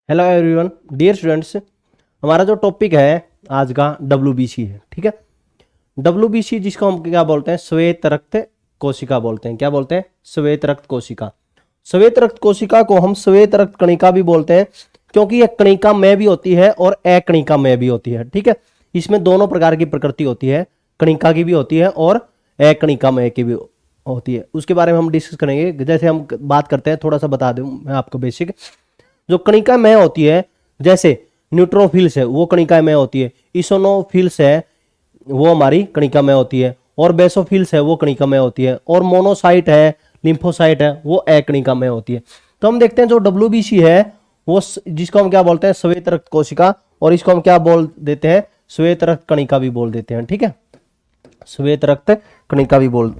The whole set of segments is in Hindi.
Hello everyone, dear students. हमारा जो टॉपिक है आज का WBC है। ठीक है, WBC जिसको हम क्या बोलते हैं, श्वेत रक्त कोशिका बोलते हैं। क्या बोलते हैं? श्वेत रक्त कोशिका। श्वेत रक्त कोशिका को हम श्वेत रक्त कणिका भी बोलते हैं, क्योंकि यह कणिका में भी होती है और अकणिका में भी होती है। ठीक है, इसमें दोनों प्रकार की प्रकृति होती है, कणिका की भी होती है और अकणिका में की भी होती है। उसके बारे में हम डिस्कस करेंगे। जैसे हम बात करते हैं, थोड़ा सा बता दूं मैं आपको बेसिक। जो कणिका में होती है, जैसे न्यूट्रोफिल्स है वो कणिका में होती है, इसोनोफिल्स है वो हमारी कणिका में होती है, और बेसोफिल्स है वो कणिका में होती है, और मोनोसाइट है, लिम्फोसाइट है वो अकणिका में होती है। तो हम देखते हैं जो WBC है वो जिसको हम क्या बोलते हैं, श्वेत रक्त कोशिका, और इसको हम क्या बोल देते हैं, श्वेत रक्त कणिका भी बोल देते हैं। ठीक है, श्वेत रक्त कणिका भी बोल।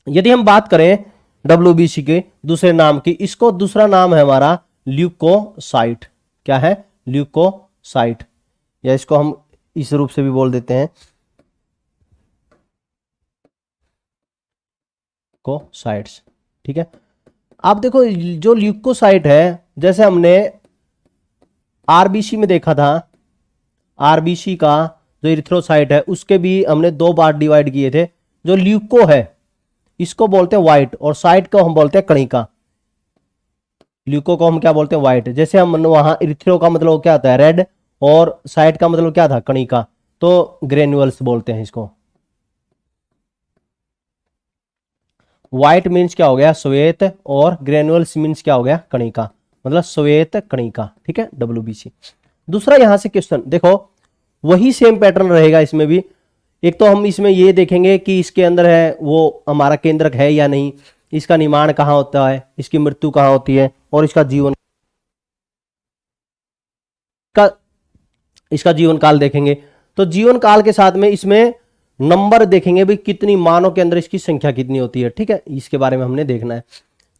यदि हम बात करें WBC के दूसरे नाम की, इसको दूसरा नाम है हमारा ल्यूकोसाइट। क्या है? ल्यूकोसाइट, या इसको हम इस रूप से भी बोल देते हैं, कोसाइट्स। ठीक है, आप देखो जो ल्यूकोसाइट है, जैसे हमने RBC में देखा था, RBC का जो इरिथ्रोसाइट है उसके भी हमने दो बार डिवाइड किए थे। जो ल्यूको है इसको बोलते हैं व्हाइट, और साइट को हम बोलते हैं कणिका। ल्यूको को हम क्या बोलते हैं? व्हाइट। जैसे हम वहां इरिथ्रो का मतलब क्या होता है? रेड, और साइट का मतलब क्या था? कणिका। तो ग्रेन्युअल्स बोलते हैं इसको। व्हाइट मीन्स क्या हो गया? श्वेत, और ग्रेन्युअल्स मीन्स क्या हो गया? कणिका, मतलब श्वेत कणिका। ठीक है, WBC। दूसरा यहां से क्वेश्चन देखो, वही सेम पैटर्न रहेगा इसमें भी। एक तो हम इसमें ये देखेंगे कि इसके अंदर है वो हमारा केंद्रक है या नहीं, इसका निर्माण कहाँ होता है, इसकी मृत्यु कहाँ होती है, और इसका जीवन काल देखेंगे। तो जीवन काल के साथ में इसमें नंबर देखेंगे भी, कितनी मानव के अंदर इसकी संख्या कितनी होती है। ठीक है, इसके बारे में हमने देखना है।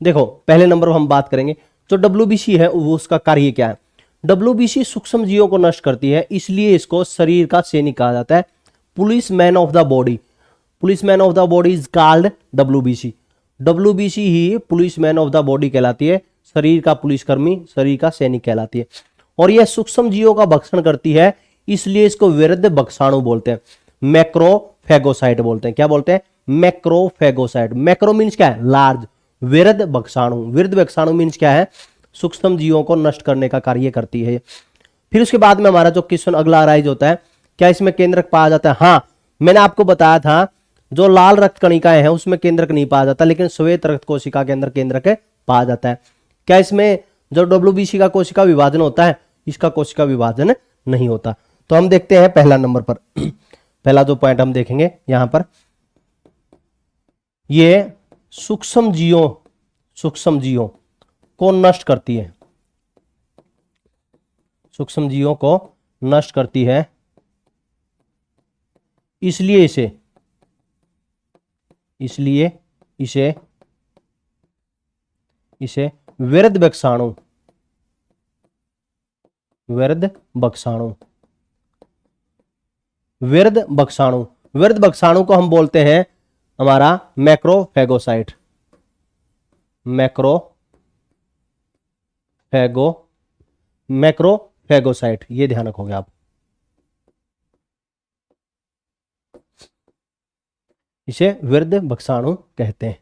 देखो पहले नंबर पर हम बात करेंगे जो WBC है वो उसका कार्य क्या है। WBC सूक्ष्म जीवों को नष्ट करती है, इसलिए इसको शरीर का सैनिक कहा जाता है, police man of the body. Police man of the body is called WBC। WBC he police man of the body कहलाती है, शरीर का पुलिसकर्मी, शरीर का सैनिक कहलाती है। और यह सूक्ष्म जीवों का भक्षण करती है, इसलिए इसको विरुद्ध भक्षाणु बोलते हैं, मैक्रोफेगोसाइट बोलते हैं। क्या बोलते हैं? मैक्रोफेगोसाइट। मैक्रो मीन्स क्या है? लार्ज। विरुद्ध भक्षाणु, विरुद्ध भक्षाणु मीन्स क्या है? सूक्ष्म जीवों को नष्ट करने का कार्य करती है। फिर उसके बाद में हमारा जो क्वेश्चन अगला अराइज होता है, क्या इसमें केंद्रक पाया जाता है? हाँ, मैंने आपको बताया था जो लाल रक्त कणिकाएं हैं उसमें केंद्रक नहीं पाया जाता, लेकिन श्वेत रक्त कोशिका के अंदर केंद्रक पाया जाता है। क्या इसमें जो WBC का कोशिका विभाजन होता है, इसका कोशिका विभाजन नहीं होता। तो हम देखते हैं पहला नंबर पर पहला जो पॉइंट हम देखेंगे यहां पर, ये सूक्ष्म जीवों को नष्ट करती है, सूक्ष्म जीवों को नष्ट करती है, इसलिए इसे विरुद्ध भक्षाणु को हम बोलते हैं हमारा मैक्रोफेगोसाइट। मैक्रोफेगोसाइट, ये ध्यान रखोगे आप। इसे विरुद्ध भक्षाणु कहते हैं।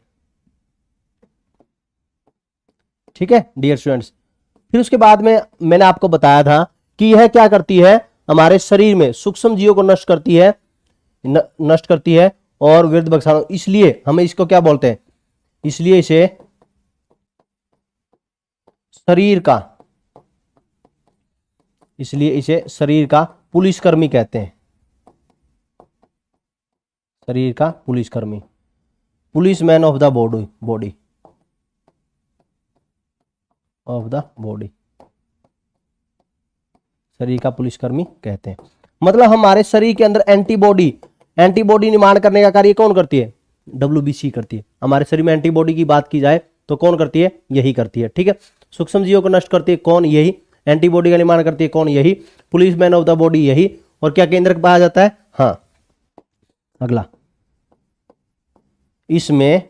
ठीक है डियर स्टूडेंट्स। फिर उसके बाद में मैंने आपको बताया था कि यह क्या करती है, हमारे शरीर में सूक्ष्म जीवों को नष्ट करती है और विरुद्ध भक्षाणु, इसलिए हमें इसको क्या बोलते हैं? इसलिए इसे शरीर का पुलिसकर्मी कहते हैं। शरीर का पुलिसकर्मी, police man of the body शरीर का पुलिसकर्मी कहते हैं। मतलब हमारे शरीर के अंदर एंटीबॉडी निर्माण करने का कार्य कौन करती है? WBC करती है। हमारे शरीर में एंटीबॉडी की बात की जाए तो कौन करती है? यही करती है। ठीक है, सूक्ष्म जीवों को नष्ट करती है कौन? यही। एंटीबॉडी का निर्माण करती है कौन? यही। Police man of the body यही। और क्या केंद्रक पाया जाता है? हाँ, अगला इसमें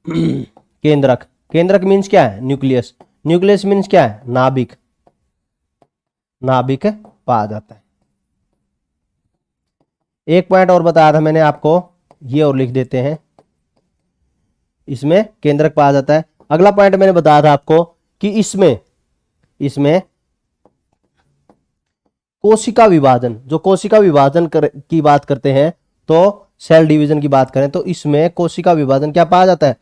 केंद्रक मीन्स क्या है? न्यूक्लियस। न्यूक्लियस मीन्स क्या है? नाभिक, नाभिक पाया जाता है। एक पॉइंट और बताया था मैंने आपको, ये और लिख देते हैं, इसमें केंद्रक पाया जाता है। अगला पॉइंट मैंने बताया था आपको कि इसमें कोशिका विभाजन, जो कोशिका विभाजन की बात करते हैं, तो सेल डिवीजन की बात करें तो इसमें कोशिका विभाजन क्या पाया जाता है?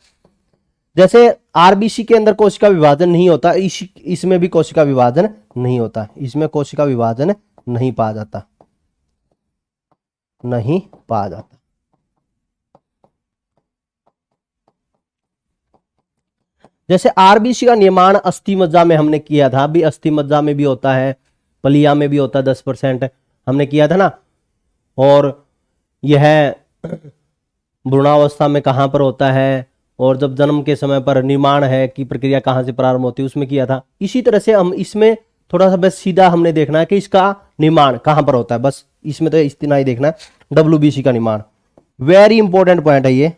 जैसे आरबीसी के अंदर कोशिका विभाजन नहीं होता, इसमें भी कोशिका विभाजन नहीं होता, इसमें कोशिका विभाजन नहीं पाया जाता, नहीं पाया जाता। जैसे आरबीसी का निर्माण अस्थि मज्जा में हमने किया था, भी अस्थि मज्जा में भी होता है, पलिया में भी होता है, 10% हमने किया था ना। और यह भ्रूणावस्था में कहां पर होता है, और जब जन्म के समय पर निर्माण है की प्रक्रिया कहां से प्रारंभ होती है, उसमें किया था। इसी तरह से हम इसमें थोड़ा सा बस सीधा हमने देखना है कि इसका निर्माण कहां पर होता है, बस इसमें तो इतना ही देखना है। डब्ल्यूबीसी का निर्माण वेरी इंपॉर्टेंट पॉइंट है ये,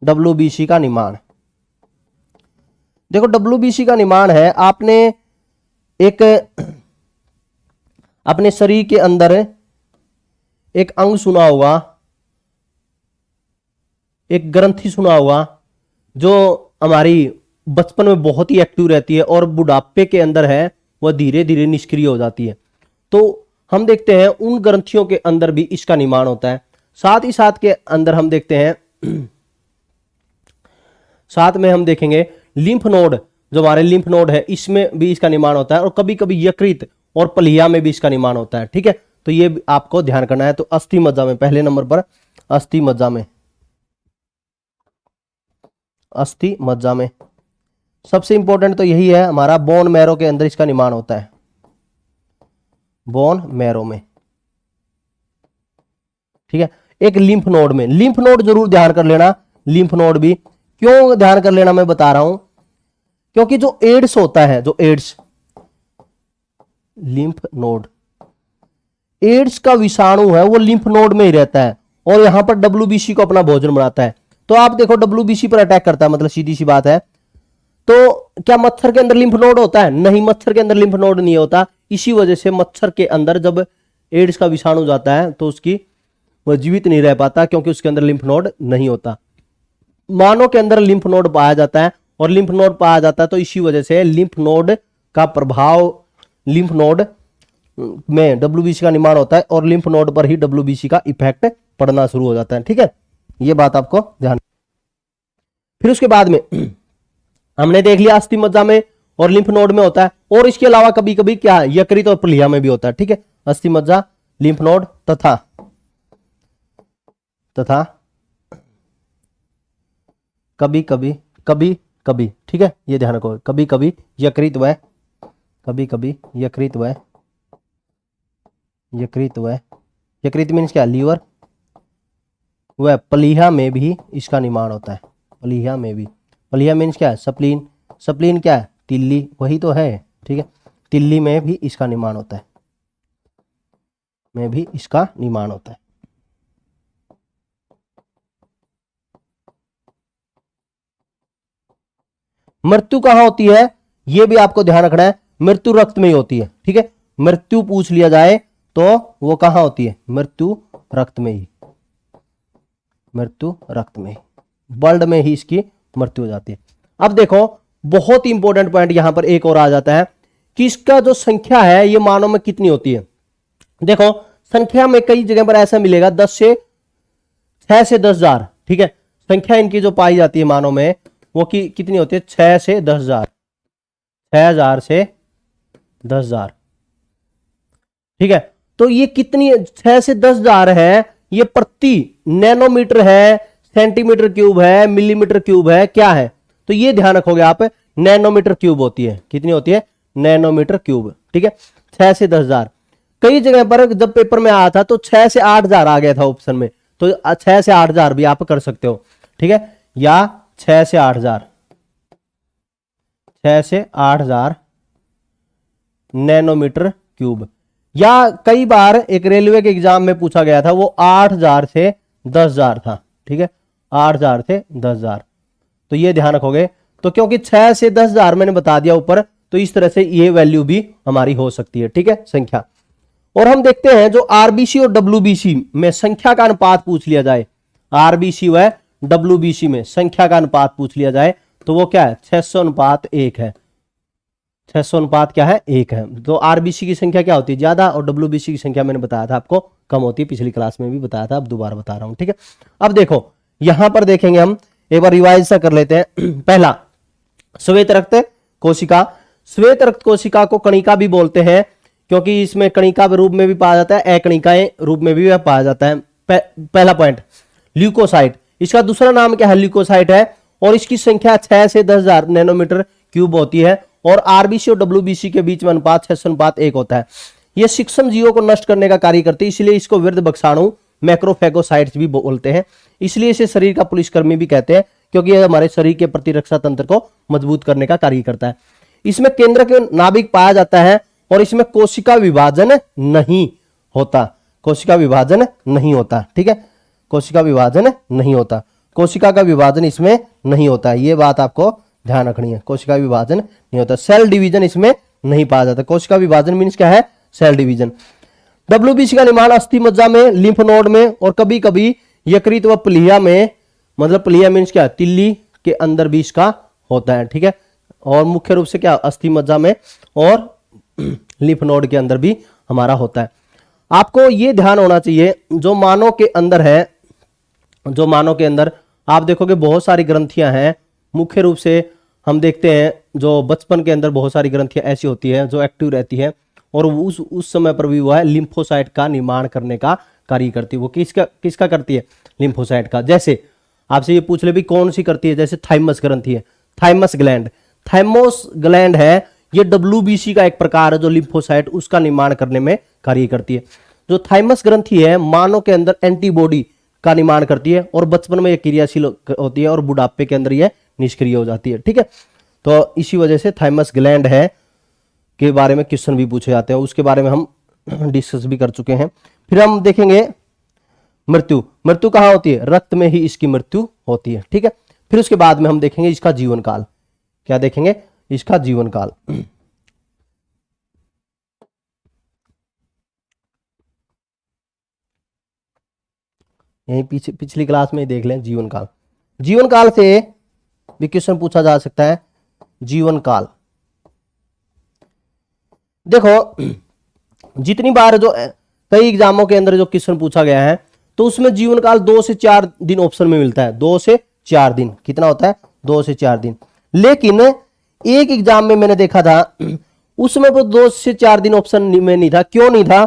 डब्ल्यूबीसी का निर्माण। देखो डब्ल्यूबीसी का निर्माण है, आपने एक अपने शरीर के अंदर एक अंग सुना होगा, एक ग्रंथि सुना होगा, जो हमारी बचपन में बहुत ही एक्टिव रहती है और बुढ़ापे के अंदर है वह धीरे धीरे निष्क्रिय हो जाती है। तो हम देखते हैं उन ग्रंथियों के अंदर भी इसका निर्माण होता है। साथ ही साथ के अंदर हम देखते हैं, साथ में हम देखेंगे लिम्फ नोड, जो हमारे लिम्फ नोड है, इसमें भी इसका निर्माण होता है, और कभी कभी यकृत और पलिया में भी इसका निर्माण होता है। ठीक है, तो ये आपको ध्यान करना है। तो अस्थि मज्जा में पहले नंबर पर, अस्थि मज्जा में, अस्थि मज्जा में सबसे इंपॉर्टेंट तो यही है हमारा, बोन मैरो के अंदर इसका निर्माण होता है, बोन मैरो में। ठीक है, एक लिम्फ नोड में, लिम्फ नोड जरूर ध्यान कर लेना, लिम्फ नोड भी क्यों ध्यान कर लेना मैं बता रहा हूं, क्योंकि जो एड्स होता है, जो एड्स, लिम्फ नोड, एड्स का विषाणु है वो लिम्फ नोड में ही रहता है, और यहां पर डब्ल्यूबीसी को अपना भोजन बनाता है। तो आप देखो डब्ल्यूबीसी पर अटैक करता है, मतलब सीधी सी बात है। तो क्या मच्छर के अंदर लिम्फ नोड होता है? नहीं, मच्छर के अंदर लिम्फ नोड नहीं होता। इसी वजह से मच्छर के अंदर जब एड्स का विषाणु जाता है तो उसकी वह जीवित नहीं रह पाता, क्योंकि उसके अंदर लिम्फ नोड नहीं होता। मानव के अंदर लिम्फ नोड पाया जाता है, और लिम्फ नोड पाया जाता है तो इसी वजह से लिम्फ नोड का प्रभाव, लिम्फ नोड में डब्ल्यूबीसी का निर्माण होता है, और लिम्फ नोड पर ही डब्ल्यूबीसी का इफेक्ट पड़ना शुरू हो जाता है। ठीक है, ये बात आपको ध्यान। फिर उसके बाद में हमने देख लिया अस्थि मज्जा में और लिम्फ नोड में होता है, और इसके अलावा कभी कभी क्या यकृत और प्लीहा में भी होता है। ठीक है, अस्थि मज्जा, लिम्फ नोड तथा कभी कभी, ठीक है, ये ध्यान रखो, कभी कभी यकृत व यकृत मीन्स क्या, लीवर, वह प्लीहा में भी इसका निर्माण होता है, प्लीहा में भी। प्लीहा मीन्स क्या है, सप्लीन, सप्लीन क्या है, तिल्ली, वही तो है। ठीक है, तिल्ली में भी इसका निर्माण होता है, में भी इसका निर्माण होता है। मृत्यु कहां होती है, यह भी आपको ध्यान रखना है, मृत्यु रक्त में ही होती है। ठीक है, मृत्यु पूछ लिया जाए तो वो कहां होती है, मृत्यु रक्त में ही, मृत्यु रक्त में, ब्लड में ही इसकी मृत्यु हो जाती है। अब देखो बहुत ही इंपॉर्टेंट पॉइंट यहां पर एक और आ जाता है कि इसका जो संख्या है ये मानव में कितनी होती है। देखो संख्या में कई जगह पर ऐसा मिलेगा 6 से 10,000। ठीक है, संख्या इनकी जो पाई जाती है मानव में वो कितनी होती है, 6 से 10,000, 6,000 से 10,000। ठीक है, तो ये कितनी 6 से 10,000 है, ये प्रति नैनोमीटर है, सेंटीमीटर क्यूब है, मिलीमीटर क्यूब है, क्या है, तो ये ध्यान रखोगे आप, नैनोमीटर क्यूब होती है। कितनी होती है, नैनोमीटर क्यूब। ठीक है, 6 से 10,000। कई जगह पर जब पेपर में आया था तो 6 से 8,000 आ गया था ऑप्शन में, तो 6 से 8,000 भी आप कर सकते हो। ठीक है, या 6 से 8,000, 6 से 8,000 नैनोमीटर क्यूब। या कई बार एक रेलवे के एग्जाम में पूछा गया था, वो 8,000 से 10,000 था। ठीक है, 8,000 से 10,000, तो ये ध्यान रखोगे। तो क्योंकि 6 से 10,000 मैंने बता दिया ऊपर, तो इस तरह से ये वैल्यू भी हमारी हो सकती है, ठीक है, संख्या। और हम देखते हैं जो आरबीसी और डब्ल्यूबीसी में संख्या का अनुपात पूछ लिया जाए, आरबीसी व डब्ल्यूबीसी में संख्या का अनुपात पूछ लिया जाए, तो वो क्या है, 600 अनुपात 1 है। 600 अनुपात क्या है, 1 है। तो आरबीसी की संख्या क्या होती है, ज्यादा, और डब्ल्यूबीसी की संख्या मैंने बताया था आपको कम होती है, पिछली क्लास में भी बताया था, अब दोबारा बता रहा हूं, ठीक है। अब देखो यहां पर देखेंगे हम, एक बार रिवाइज सा कर लेते हैं। पहला, श्वेत रक्त कोशिका। श्वेत रक्त कोशिका को कणिका भी बोलते हैं, क्योंकि इसमें कणिका रूप में भी पाया जाता है, अकणिकाएं रूप में भी पाया जाता है। पहला पॉइंट, ल्यूकोसाइट। इसका दूसरा नाम क्या है, ल्यूकोसाइट है, और इसकी संख्या 6 से 10,000 नैनोमीटर क्यूब होती है, और आरबीसी और डब्ल्यूबीसी के बीच में अनुपात 600 अनुपात 1 होता है। यह सूक्ष्म जीवों को नष्ट करने का कार्य करती है, इसलिए इसको वृद्ध बक्साणु मैक्रोफेगोसाइट्स भी बोलते हैं। इसलिए इसे शरीर का पुलिसकर्मी भी कहते हैं, क्योंकि यह हमारे शरीर के प्रतिरक्षा तंत्र को मजबूत करने का कार्य करता है। इसमें केंद्र के नाभिक पाया जाता है, और इसमें कोशिका विभाजन नहीं होता, कोशिका विभाजन नहीं होता, ठीक है, कोशिका विभाजन नहीं होता, कोशिका का विभाजन इसमें नहीं होता है, ये बात आपको ध्यान रखनी है, कोशिका विभाजन नहीं होता। सेल डिवीजन इसमें नहीं पाया जाता। कोशिका विभाजन मीन्स क्या है, सेल डिवीजन। डब्ल्यूबीसी का निर्माण अस्थि मज्जा में, लिम्फ नोड में, और कभी कभी यकृत व प्लीहा में, मतलब प्लीहा मीन्स क्या, तिल्ली के अंदर भी इसका होता है, ठीक है। और मुख्य रूप से क्या, अस्थि मज्जा में और लिम्फ नोड के अंदर भी हमारा होता है। आपको यह ध्यान होना चाहिए, जो मानव के अंदर है, जो मानव के अंदर आप देखोगे बहुत सारी ग्रंथियां हैं। मुख्य रूप से हम देखते हैं जो बचपन के अंदर बहुत सारी ग्रंथियां ऐसी होती हैं जो एक्टिव रहती है, और उस समय पर भी वो है लिम्फोसाइट का निर्माण करने का कार्य करती है। वो किसका करती है, लिम्फोसाइट का। जैसे आपसे ये पूछ ले भी कौन सी करती है, जैसे थाइमस ग्रंथि है, थाइमस ग्लैंड, थाइमोस ग्लैंड है, ये डब्ल्यूबीसी का एक प्रकार है, जो लिम्फोसाइट उसका निर्माण करने में कार्य करती है। जो थाइमस ग्रंथि है मानव के अंदर एंटीबॉडी का निर्माण करती है, और बचपन में यह क्रियाशील होती है, और बुढ़ापे के अंदर यह निष्क्रिय हो जाती है, ठीक है। तो इसी वजह से थाइमस ग्लैंड है के बारे में क्वेश्चन भी पूछे जाते हैं, उसके बारे में हम डिस्कस भी कर चुके हैं। फिर हम देखेंगे मृत्यु। मृत्यु कहां होती है, रक्त में ही इसकी मृत्यु होती है, ठीक है। फिर उसके बाद में हम देखेंगे इसका जीवन काल। क्या देखेंगे, इसका जीवन काल। यही पिछली क्लास में देख लें जीवन काल। जीवन काल से भी क्वेश्चन पूछा जा सकता है। जीवन काल देखो, जितनी बार जो कई एग्जामों के अंदर जो क्वेश्चन पूछा गया है, तो उसमें जीवन काल 2 से 4 दिन ऑप्शन में मिलता है। 2 से 4 दिन कितना होता है, 2 से 4 दिन। लेकिन एक एग्जाम में मैंने देखा था, उसमें वो 2 से 4 दिन ऑप्शन में नहीं था। क्यों नहीं था,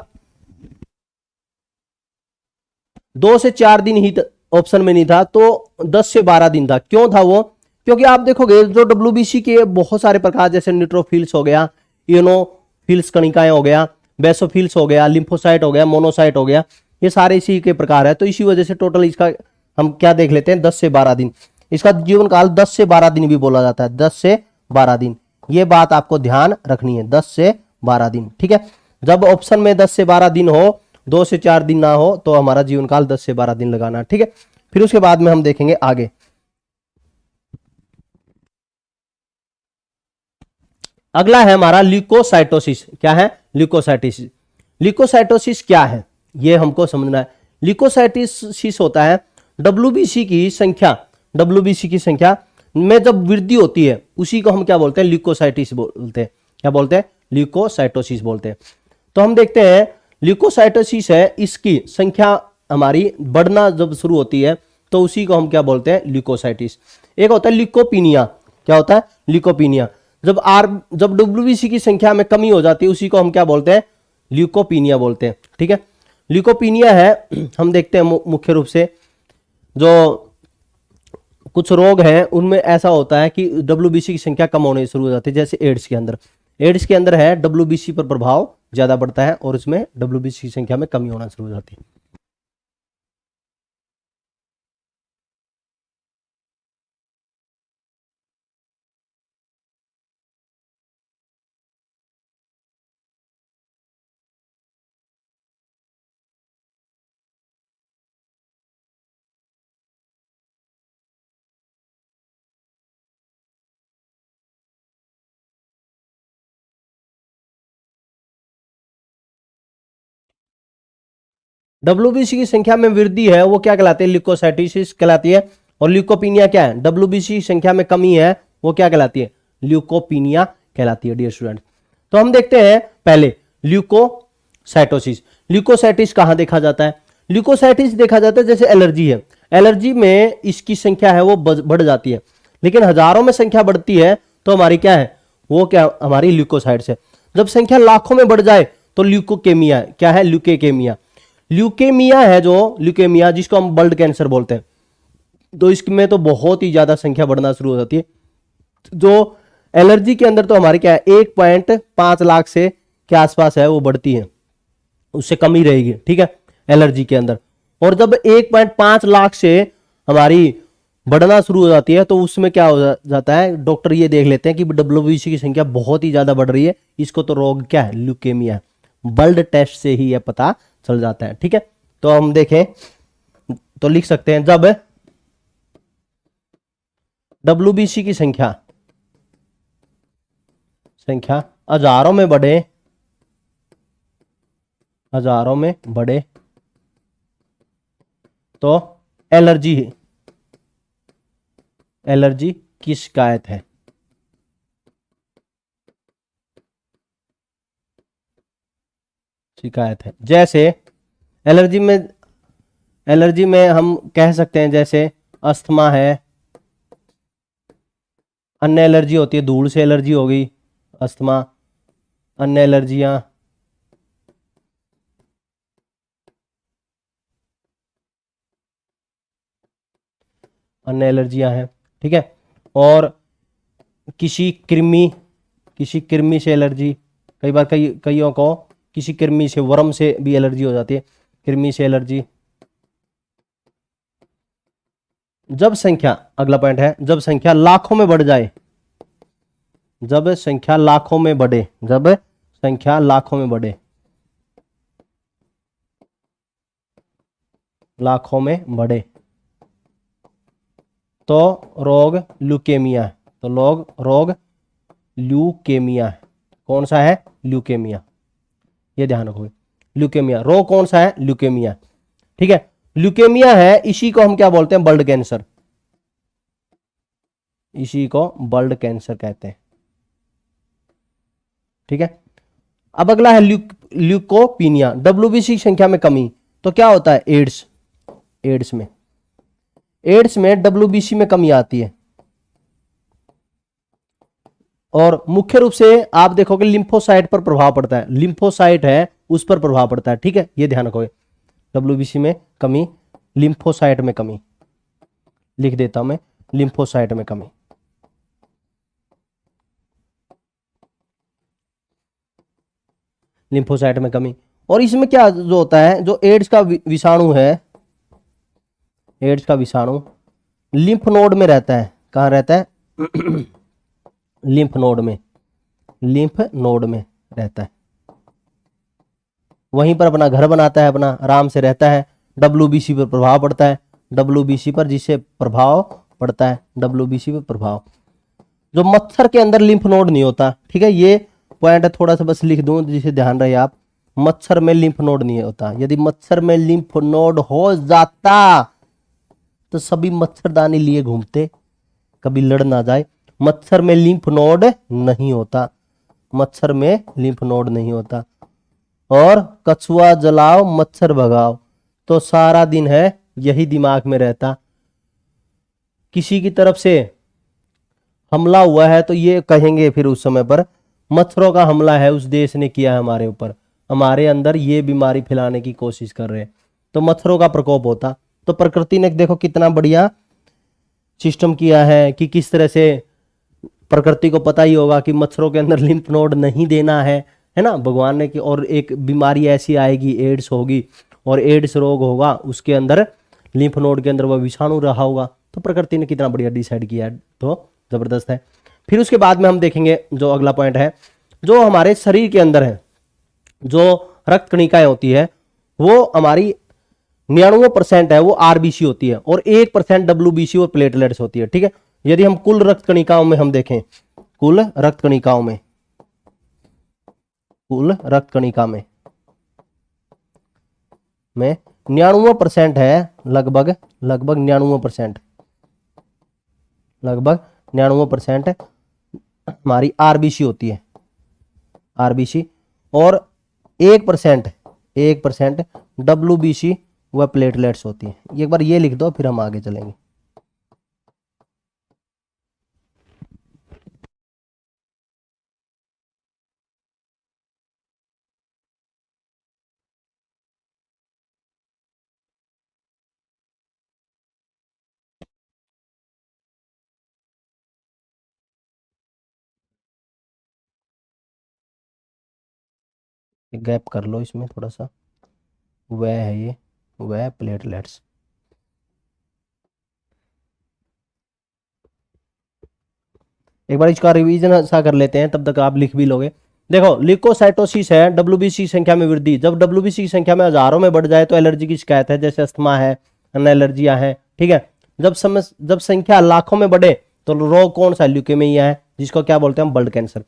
2 से 4 दिन ही ऑप्शन में नहीं था, तो 10 से 12 दिन था। क्यों था वो, क्योंकि आप देखोगे जो डब्ल्यूबीसी के बहुत सारे प्रकार, जैसे न्यूट्रोफिल्स हो गया, इनोफिल्स कणिकाएं हो गया, बेसोफिल्स हो गया, लिम्फोसाइट हो गया, मोनोसाइट हो गया, ये सारे इसी के प्रकार है। तो इसी वजह से टोटल इसका हम क्या देख लेते हैं, 10 से 12 दिन। इसका जीवन काल 10 से 12 दिन भी बोला जाता है, 10 से 12 दिन। ये बात आपको ध्यान रखनी है, 10 से 12 दिन, ठीक है। जब ऑप्शन में 10 से 12 दिन हो, 2 से 4 दिन ना हो, तो हमारा जीवन काल 10 से 12 दिन लगाना, ठीक है। फिर उसके बाद में हम देखेंगे आगे। अगला है हमारा ल्यूकोसाइटोसिस। क्या है, ल्यूकोसाइटोसिस। ल्यूकोसाइटोसिस क्या है, ये हमको समझना है। ल्यूकोसाइटोसिस होता है डब्ल्यूबीसी की संख्या, डब्ल्यूबीसी की संख्या में जब वृद्धि होती है, उसी को हम क्या बोलते हैं, ल्यूकोसाइटिस बोलते हैं। क्या बोलते हैं, ल्यूकोसाइटोसिस बोलते हैं। तो हम देखते हैं ल्यूकोसाइटोसिस है, इसकी संख्या हमारी बढ़ना जब शुरू होती है, तो उसी को हम क्या बोलते हैं, ल्यूकोसाइटिस। एक होता है ल्यूकोपीनिया। क्या होता है, ल्यूकोपीनिया। जब डब्ल्यूबीसी की संख्या में कमी हो जाती है, उसी को हम क्या बोलते हैं, ल्यूकोपीनिया बोलते हैं, ठीक है। ल्यूकोपीनिया है, हम देखते हैं मुख्य रूप से जो कुछ रोग हैं उनमें ऐसा होता है कि डब्ल्यूबीसी की संख्या कम होने शुरू हो जाती है। जैसे एड्स के अंदर, एड्स के अंदर है डब्ल्यूबीसी पर प्रभाव ज्यादा बढ़ता है, और उसमें डब्ल्यूबीसी की संख्या में कमी होना शुरू हो जाती है। WBC की संख्या में वृद्धि है वो क्या कहलाती है, ल्यूकोसाइटोसिस कहलाती है। और ल्यूकोपीनिया क्या है, WBC की संख्या में कमी है वो क्या कहलाती है, ल्यूकोपीनिया कहलाती है डियर स्टूडेंट। तो हम देखते हैं पहले ल्यूकोसाइटोसिस। ल्यूकोसाइटिस कहां देखा जाता है, ल्यूकोसाइटिस देखा जाता है जैसे एलर्जी है, एलर्जी में इसकी संख्या है वो बढ़ जाती है, लेकिन हजारों में संख्या बढ़ती है तो हमारी क्या है, वो क्या हमारी ल्यूकोसाइट्स है। जब संख्या लाखों में बढ़ जाए तो ल्यूकोकेमिया क्या है, ल्यूकेकेमिया। ल्यूकेमिया है जो ल्यूकेमिया जिसको हम ब्लड कैंसर बोलते हैं, तो इसमें तो बहुत ही ज्यादा संख्या बढ़ना शुरू हो जाती है। जो एलर्जी के अंदर तो हमारी क्या है 1.5 लाख से के आसपास है वो बढ़ती है, उससे कम ही रहेगी, ठीक है, एलर्जी के अंदर। और जब 1.5 लाख से हमारी बढ़ना शुरू हो जाती है तो उसमें क्या हो जाता है, डॉक्टर ये देख लेते हैं कि WBC की संख्या बहुत ही ज्यादा बढ़ रही है, इसको तो रोग क्या है, ल्यूकेमिया है। ब्लड टेस्ट से ही यह पता चल जाता है, ठीक है। तो हम देखें तो लिख सकते हैं जब WBC की संख्या हजारों में बढ़े तो एलर्जी की शिकायत है। जैसे एलर्जी में हम कह सकते हैं जैसे अस्थमा है, अन्य एलर्जी होती है, धूल से एलर्जी हो गई, अस्थमा, अन्य एलर्जियां, हैं, ठीक है। और किसी कृमि से एलर्जी, कई बार कईयों को किसी कृमि से, वर्म से भी एलर्जी हो जाती है, कृमि से एलर्जी। जब संख्या, अगला पॉइंट है, जब संख्या लाखों में बढ़ जाए, जब संख्या लाखों में बढ़े तो रोग ल्यूकेमिया है। तो रोग ल्यूकेमिया है। कौन सा है, ल्यूकेमिया, ये ध्यान रखो, ल्यूकेमिया रोग कौन सा है, ल्यूकेमिया, ठीक है, ल्यूकेमिया है। इसी को हम क्या बोलते हैं, ब्लड कैंसर, इसी को ब्लड कैंसर कहते हैं, ठीक है। अब अगला है ल्यूकोपीनिया, WBC की संख्या में कमी, तो क्या होता है, एड्स में WBC में कमी आती है। और मुख्य रूप से आप देखोगे लिम्फोसाइट पर प्रभाव पड़ता है, लिम्फोसाइट है उस पर प्रभाव पड़ता है, ठीक है, ये ध्यान रखोगे। WBC में कमी, लिम्फोसाइट में कमी, लिख देता हूं मैं, लिम्फोसाइट में कमी। लिम्फोसाइट में कमी। और इसमें क्या जो होता है, जो एड्स का विषाणु है, एड्स का विषाणु लिम्फ नोड में रहता है। कहां रहता है, लिम्फ नोड में रहता है, वहीं पर अपना घर बनाता है, अपना आराम से रहता है। WBC पर प्रभाव पड़ता है, WBC पर जिससे प्रभाव पड़ता है, WBC पर प्रभाव। जो मच्छर के अंदर लिम्फ नोड नहीं होता, ठीक है, ये पॉइंट थोड़ा सा बस लिख दूं जिसे ध्यान रहे आप, मच्छर में लिम्फ नोड नहीं होता। यदि मच्छर में लिम्फ नोड हो जाता तो सभी मच्छरदानी लिए घूमते, कभी लड़ ना जाए। मच्छर में लिम्फ नोड नहीं होता, मच्छर में लिम्फ नोड नहीं होता। और कछुआ जलाओ मच्छर भगाओ, तो सारा दिन है यही दिमाग में रहता। किसी की तरफ से हमला हुआ है तो ये कहेंगे फिर उस समय पर मच्छरों का हमला है, उस देश ने किया है हमारे ऊपर, हमारे अंदर ये बीमारी फैलाने की कोशिश कर रहे हैं, तो मच्छरों का प्रकोप होता। तो प्रकृति ने देखो कितना बढ़िया सिस्टम किया है कि किस तरह से प्रकृति को पता ही होगा कि मच्छरों के अंदर लिम्फ नोड नहीं देना है ना, भगवान ने कि, और एक बीमारी ऐसी आएगी, एड्स होगी, और एड्स रोग होगा, उसके अंदर लिम्फ नोड के अंदर वह विषाणु रहा होगा। तो प्रकृति ने कितना बढ़िया डिसाइड किया है, तो जबरदस्त है। फिर उसके बाद में हम देखेंगे जो अगला पॉइंट है, जो हमारे शरीर के अंदर है, जो रक्त कणिकाएं होती है वो हमारी 99% है वो RBC होती है, और 1% WBC और प्लेटलेट्स होती है, ठीक है। यदि हम कुल रक्त कणिकाओं में हम देखें, कुल रक्त कणिका में 99% है, लगभग लगभग 99%, लगभग 99% हमारी आरबीसी होती है, आरबीसी। और 1%, 1% डब्ल्यूबीसी व प्लेटलेट्स होती है। एक बार ये लिख दो फिर हम आगे चलेंगे। गैप कर लो इसमें थोड़ा सा, वह है ये, वह प्लेटलेट्स। एक बार इसका रिवीजन ऐसा कर लेते हैं, तब तक आप लिख भी लोगे। देखो, ल्यूकोसाइटोसिस है डब्ल्यूबीसी संख्या में वृद्धि। जब डब्ल्यूबीसी की संख्या में हजारों में बढ़ जाए तो एलर्जी की शिकायत है, जैसे अस्थमा है, अन्य एलर्जियां हैं, ठीक है। जब संख्या लाखों में बढ़े तो रोग कौन सा, ल्यूकेमिया है, जिसको क्या बोलते हैं हम, ब्लड कैंसर।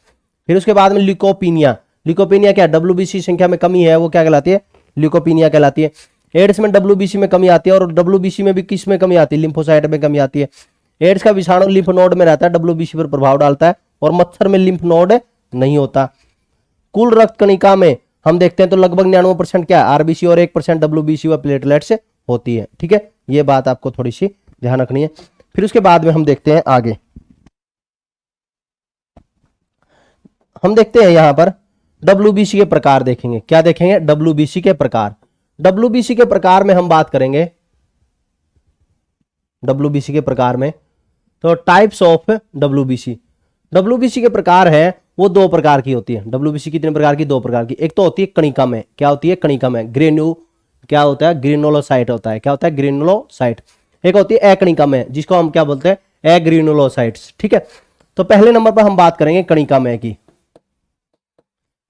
फिर उसके बाद में ल्यूकोपीनिया, ल्यूकोपीनिया क्या, डब्ल्यूबीसी संख्या में कमी है, वो क्या कहलाती है, ल्यूकोपीनिया कहलाती है। एड्स में डब्ल्यूबीसी में कमी आती है, और डब्ल्यूबीसी में भी किस में कमी आती है, लिम्फोसाइट में कमी आती है। एड्स का विषाणु लिम्फ नोड में रहता है, डब्ल्यूबीसी पर प्रभाव डालता है, और मच्छर में लिम्फ नोड नहीं होता। कुल रक्त कणिका में हम देखते हैं तो लगभग 99% क्या, आरबीसी, और 1% डब्ल्यूबीसी व प्लेटलेट्स होती है, ठीक है। ये बात आपको थोड़ी सी ध्यान रखनी है। फिर उसके बाद में हम देखते हैं आगे, हम देखते हैं यहां पर डब्ल्यूबीसी के प्रकार देखेंगे। क्या देखेंगे, डब्ल्यूबीसी के प्रकार। डब्ल्यूबीसी के प्रकार में हम बात करेंगे, डब्ल्यूबीसी के प्रकार में, तो टाइप्स ऑफ डब्ल्यूबीसी। डब्ल्यूबीसी के प्रकार है वो दो प्रकार की होती है। डब्ल्यूबीसी कितने प्रकार की, दो प्रकार की। एक तो होती है कणिका में, क्या होती है, कणिका में ग्रेन्यू, क्या होता है, ग्रेनुलोसाइट होता है, क्या होता है, ग्रेनुलोसाइट। एक होती है अकणिका में, जिसको हम क्या बोलते हैं, एग्रेनुलोसाइट्स, ठीक है। तो पहले नंबर पर हम बात करेंगे कणिका में की,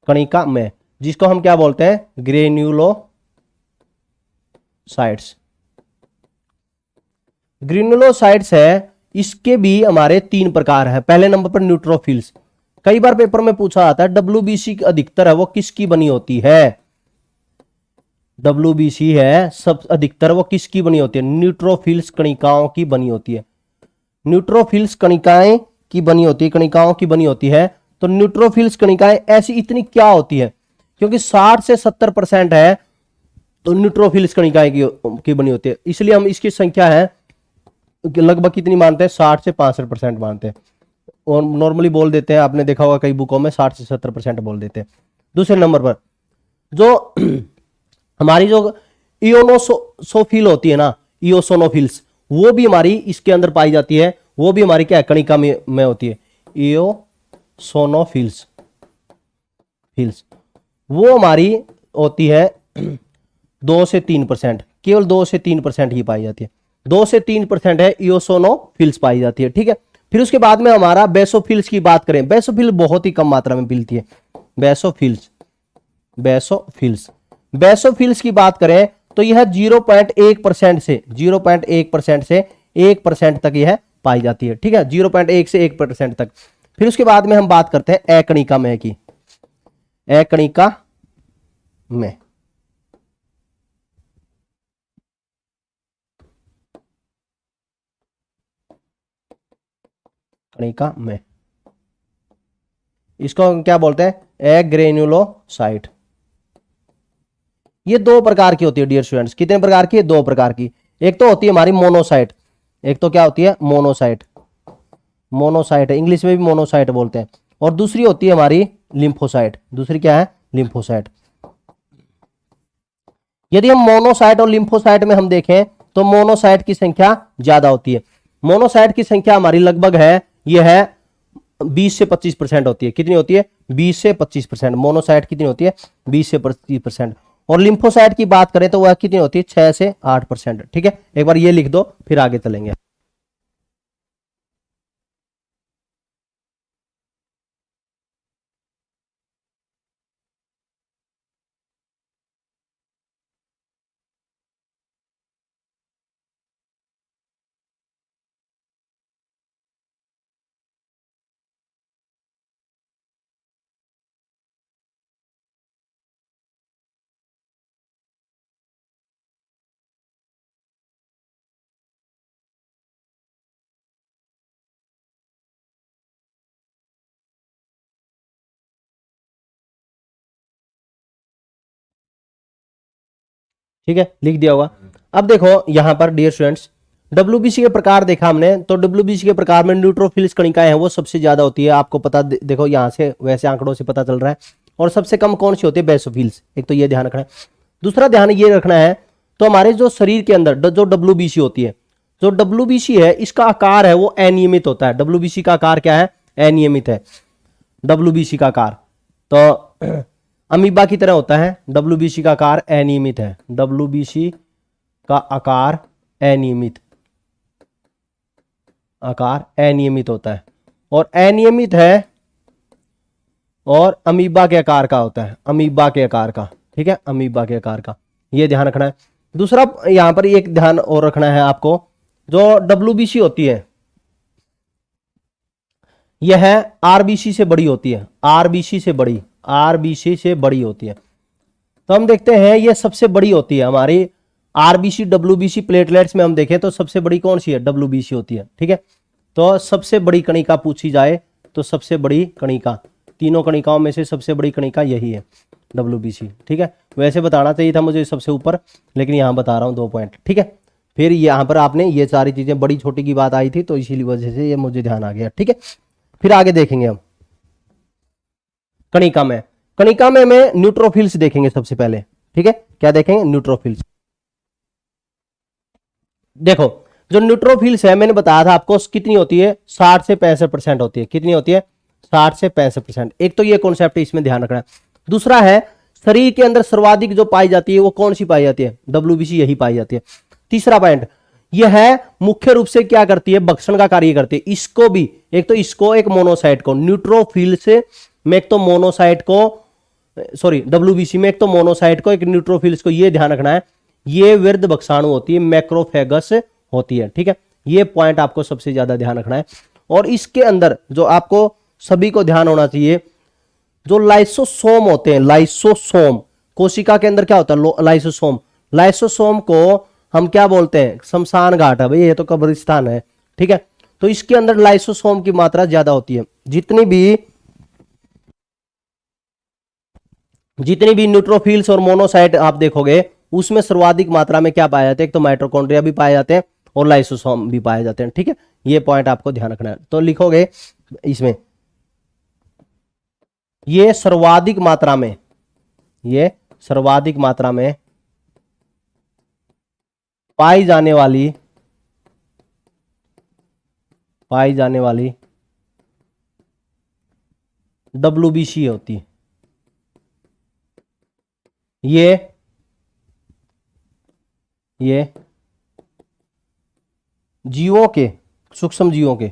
कणिका में, जिसको हम क्या बोलते हैं, ग्रेन्युलोसाइट्स। ग्रेनुलोसाइट्स है, इसके भी हमारे तीन प्रकार है। पहले नंबर पर न्यूट्रोफिल्स। कई बार पेपर में पूछा जाता है डब्ल्यूबीसी अधिकतर है वो किसकी बनी होती है, डब्ल्यूबीसी है सब अधिकतर वो किसकी बनी होती है, न्यूट्रोफिल्स कणिकाओं की बनी होती है। न्यूट्रोफिल्स कणिकाएं की बनी होती है, कणिकाओं की बनी होती है। तो न्यूट्रोफिल्स कणिकाएं ऐसी इतनी क्या होती है, क्योंकि 60 से 70% है, तो न्यूट्रोफिल्स कणिकाएं की बनी होती है, इसलिए हम इसकी संख्या है लगभग कितनी मानते हैं, 60 से 65% मानते हैं। और नॉर्मली बोल देते हैं, आपने देखा होगा कई बुकों में 60 से 70% बोल देते हैं। दूसरे नंबर पर जो हमारी जो इयोनोसोफिल होती है ना, इयोसोनोफिल्स, वो भी हमारी इसके अंदर पाई जाती है। वो भी हमारी क्या है, कणिका में होती है, इयोसोनोफिल्स, फिल्स, वो हमारी होती है 2 से 3%, केवल 2 से 3% ही पाई जाती है। 2 से 3% है इयोसोनोफिल्स पाई जाती है, ठीक है। फिर उसके बाद में हमारा बेसोफिल्स की बात करें, बेसोफिल बहुत ही कम मात्रा में मिलती है, बेसोफिल्स, बेसोफिल्स, बेसोफिल्स की बात करें तो यह 0.1% से 0.1% से 1% तक यह पाई जाती है, ठीक है, 0.1 से 1% तक। फिर उसके बाद में हम बात करते हैं अकणिका में की, अकणिका में, कणिका में, इसको हम क्या बोलते हैं, एग्रेनुलोसाइट। ये दो प्रकार की होती है डियर स्टूडेंट्स, कितने प्रकार की, दो प्रकार की। एक तो होती है हमारी मोनोसाइट, एक तो क्या होती है, मोनोसाइट, मोनोसाइट है, इंग्लिश में भी मोनोसाइट बोलते हैं। और दूसरी होती है हमारी लिम्फोसाइट, दूसरी क्या है, लिम्फोसाइट। यदि हम मोनोसाइट और लिम्फोसाइट में हम देखें तो मोनोसाइट की संख्या ज्यादा होती है। मोनोसाइट की संख्या हमारी लगभग है, यह है 20 से 25% होती है। कितनी होती है, 20 से 25%। मोनोसाइट कितनी होती है, 20 से 25%। और लिम्फोसाइट की बात करें तो वह कितनी होती है, 6 से 8%, ठीक है। एक बार ये लिख दो फिर आगे चलेंगे। ठीक है, लिख दिया होगा। अब देखो यहां पर डियर स्टूडेंट्स, डब्ल्यूबीसी के प्रकार देखा हमने, तो डब्ल्यूबीसी के प्रकार में न्यूट्रोफिल्स कणिकाएं हैं वो सबसे ज्यादा होती है, आपको पता देखो यहां से वैसे आंकड़ों से पता चल रहा है। और सबसे कम कौन सी होती है, बेसोफिल्स। एक तो ये ध्यान रखना है। दूसरा ध्यान ये रखना है, तो हमारे जो शरीर के अंदर जो डब्ल्यूबीसी होती है, जो डब्ल्यूबीसी है इसका आकार है वो अनियमित होता है। डब्ल्यूबीसी का आकार क्या है, अनियमित है डब्ल्यूबीसी का आकार। तो अमीबा की तरह होता है, डब्ल्यूबीसी का आकार अनियमित है, डब्ल्यूबीसी का आकार अनियमित, आकार अनियमित होता है। और अनियमित है और अमीबा के आकार का होता है, अमीबा के आकार का, ठीक है, अमीबा के आकार का, ये ध्यान रखना है। दूसरा यहां पर एक ध्यान और रखना है आपको, जो डब्ल्यूबीसी होती है यह आरबीसी से बड़ी होती है, आरबीसी से बड़ी, आरबीसी से बड़ी होती है। तो हम देखते हैं ये सबसे बड़ी होती है हमारी आरबीसी डब्ल्यूबीसी प्लेटलेट्स में हम देखें तो सबसे बड़ी कौन सी है, डब्ल्यूबीसी होती है, ठीक है। तो सबसे बड़ी कणिका पूछी जाए तो सबसे बड़ी कणिका, तीनों कणिकाओं में से सबसे बड़ी कणिका यही है, डब्ल्यूबीसी, ठीक है। वैसे बताना चाहिए था मुझे सबसे ऊपर, लेकिन यहां बता रहा हूं 2 पॉइंट, ठीक है। फिर यहां पर आपने ये सारी चीजें बड़ी छोटी की बात आई थी तो इसीलिए वजह से ये मुझे ध्यान आ गया, ठीक है। फिर आगे देखेंगे हम कणिका में, कणिका में न्यूट्रोफिल्स देखेंगे सबसे पहले, ठीक है। क्या देखेंगे, न्यूट्रोफिल्स। देखो जो न्यूट्रोफिल्स है मैंने बताया था आपको कितनी होती है, 60 से 65% होती है। कितनी होती है, 60 से 65%। एक तो ये कॉन्सेप्ट इसमें ध्यान रखना है। दूसरा है शरीर के अंदर सर्वाधिक जो पाई जाती है वो कौन सी पाई जाती है, डब्ल्यूबीसी यही पाई जाती है। तीसरा पॉइंट यह है मुख्य रूप से क्या करती है, भक्षण का कार्य करती है। इसको भी एक तो इसको एक मोनोसाइट को, न्यूट्रोफिल्स में एक तो मोनोसाइट को, सॉरी डब्ल्यूबीसी में एक तो मोनोसाइट को एक न्यूट्रोफिल्स को, ये ध्यान रखना है। ये वृद्ध भक्षाणु होती है, मैक्रोफेगस होती है, ठीक है। ये पॉइंट आपको सबसे ज्यादा ध्यान रखना है। और इसके अंदर जो आपको सभी को ध्यान होना चाहिए, जो लाइसोसोम होते हैं, लाइसोसोम, कोशिका के अंदर क्या होता है, लाइसोसोम। लाइसोसोम को हम क्या बोलते हैं, शमशान घाट है भाई, ये तो कब्रिस्तान है, ठीक है। तो इसके अंदर लाइसोसोम की मात्रा ज्यादा होती है। जितनी भी न्यूट्रोफिल्स और मोनोसाइट आप देखोगे उसमें सर्वाधिक मात्रा में क्या पाया जाता है, एक तो माइटोकॉन्ड्रिया भी पाए जाते हैं और लाइसोसोम भी पाए जाते हैं, ठीक है। ये पॉइंट आपको ध्यान रखना है। तो लिखोगे इसमें ये सर्वाधिक मात्रा में, ये सर्वाधिक मात्रा में पाई जाने वाली डब्ल्यूबीसी होती है। ये जीवों के, सूक्ष्म जीवों के,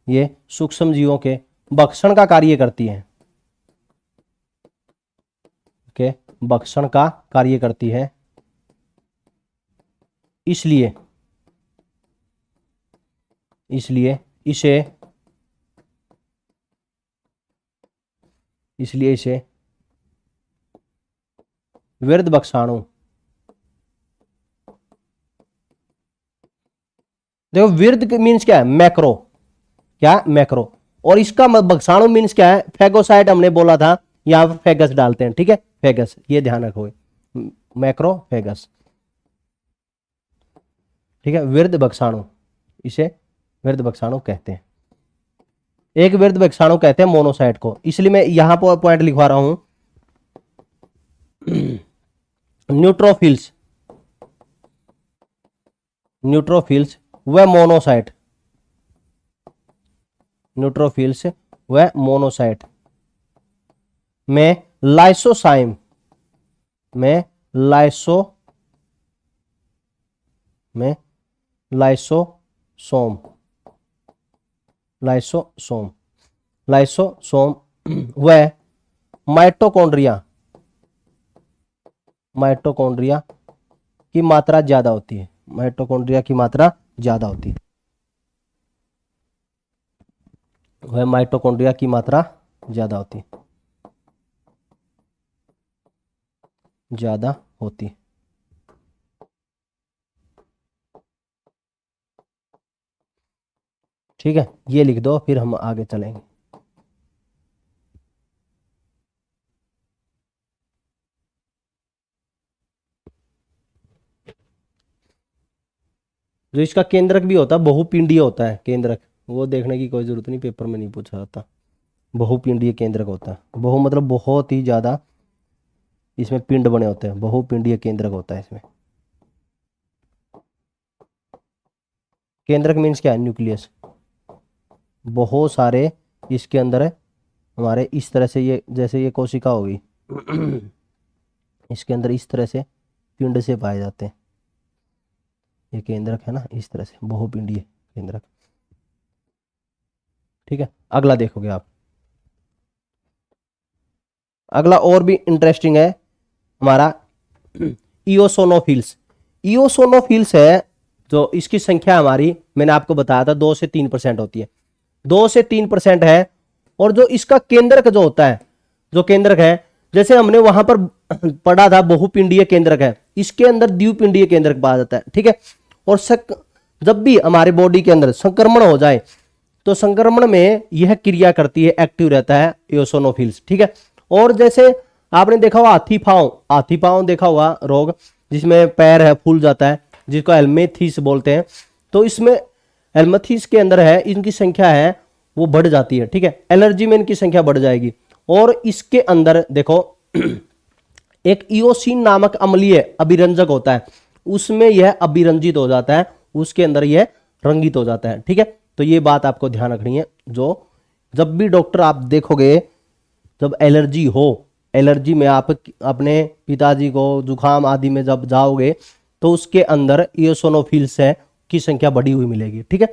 ये सूक्ष्म जीवों के भक्षण का कार्य करती है, ओके, भक्षण का कार्य करती है। इसलिए इसे वृद्ध भक्षाणु, देखो वृद्ध मीन्स क्या है, मैक्रो, क्या मैक्रो। और इसका भक्षाणु मीन्स क्या है, फेगोसाइट हमने बोला था, यहां पर फेगस डालते हैं, ठीक है, फेगस, ये ध्यान रखोगे, मैक्रो फेगस, ठीक है। वृद्ध भक्षाणु, इसे वृद्ध भक्षाणु कहते हैं। एक वृद्ध भक्षाणु कहते हैं मोनोसाइट को, इसलिए मैं यहां पर पॉइंट लिखवा रहा हूं, न्यूट्रोफिल्स व मोनोसाइट, न्यूट्रोफिल्स व मोनोसाइट में लाइसोसोम व माइटोकॉन्ड्रिया की मात्रा ज्यादा होती है, माइटोकॉन्ड्रिया की मात्रा ज्यादा होती है, वह माइटोकॉन्ड्रिया की मात्रा ज्यादा होती है। ठीक है, ये लिख दो, फिर हम आगे चलेंगे। जो इसका केंद्रक भी होता है बहुपिंडीय होता है केंद्रक, वो देखने की कोई जरूरत नहीं, पेपर में नहीं पूछा जाता। बहुपिंडीय केंद्रक होता है, बहु मतलब बहुत ही ज्यादा इसमें पिंड बने होते हैं, बहुपिंडीय केंद्रक होता है इसमें। केंद्रक मीन्स क्या है? न्यूक्लियस। बहुत सारे इसके अंदर है हमारे, इस तरह से ये जैसे ये कोशिका होगी इसके अंदर इस तरह से पिंड से पाए जाते हैं। ये केंद्रक है ना, इस तरह से बहुपिंडीय केंद्रक। ठीक है, अगला देखोगे आप। अगला और भी इंटरेस्टिंग है हमारा इओसोनोफिल्स। इओसोनोफिल्स है जो इसकी संख्या हमारी, मैंने आपको बताया था 2 से 3% होती है, 2 से 3% है। और जो इसका केंद्रक जो होता है, जो केंद्रक है, जैसे हमने वहां पर पढ़ा था बहुपिंडीय केंद्रक है, इसके अंदर द्विपिंडीय केंद्रक पाया जाता है। ठीक है, और जब भी हमारे बॉडी के अंदर संक्रमण हो जाए तो संक्रमण में यह क्रिया करती है, एक्टिव रहता है इओसोनोफिल्स। ठीक है, और जैसे आपने देखा होगा हाथी पांव देखा हुआ रोग, जिसमें पैर है फूल जाता है, जिसको एल्मेथीस बोलते हैं। तो इसमें एल्मेथीस के अंदर है, इनकी संख्या है वो बढ़ जाती है। ठीक है, एलर्जी में इनकी संख्या बढ़ जाएगी। और इसके अंदर देखो एक इओसिन नामक अम्लीय अभिरंजक होता है, उसमें यह अभिरंजित हो जाता है, उसके अंदर यह रंगित हो जाता है। ठीक है, तो ये बात आपको ध्यान रखनी है। जो जब भी डॉक्टर आप देखोगे, जब एलर्जी हो, एलर्जी में आप अपने पिताजी को जुकाम आदि में जब जाओगे तो उसके अंदर इओसोनोफिल्स है की संख्या बढ़ी हुई मिलेगी। ठीक है,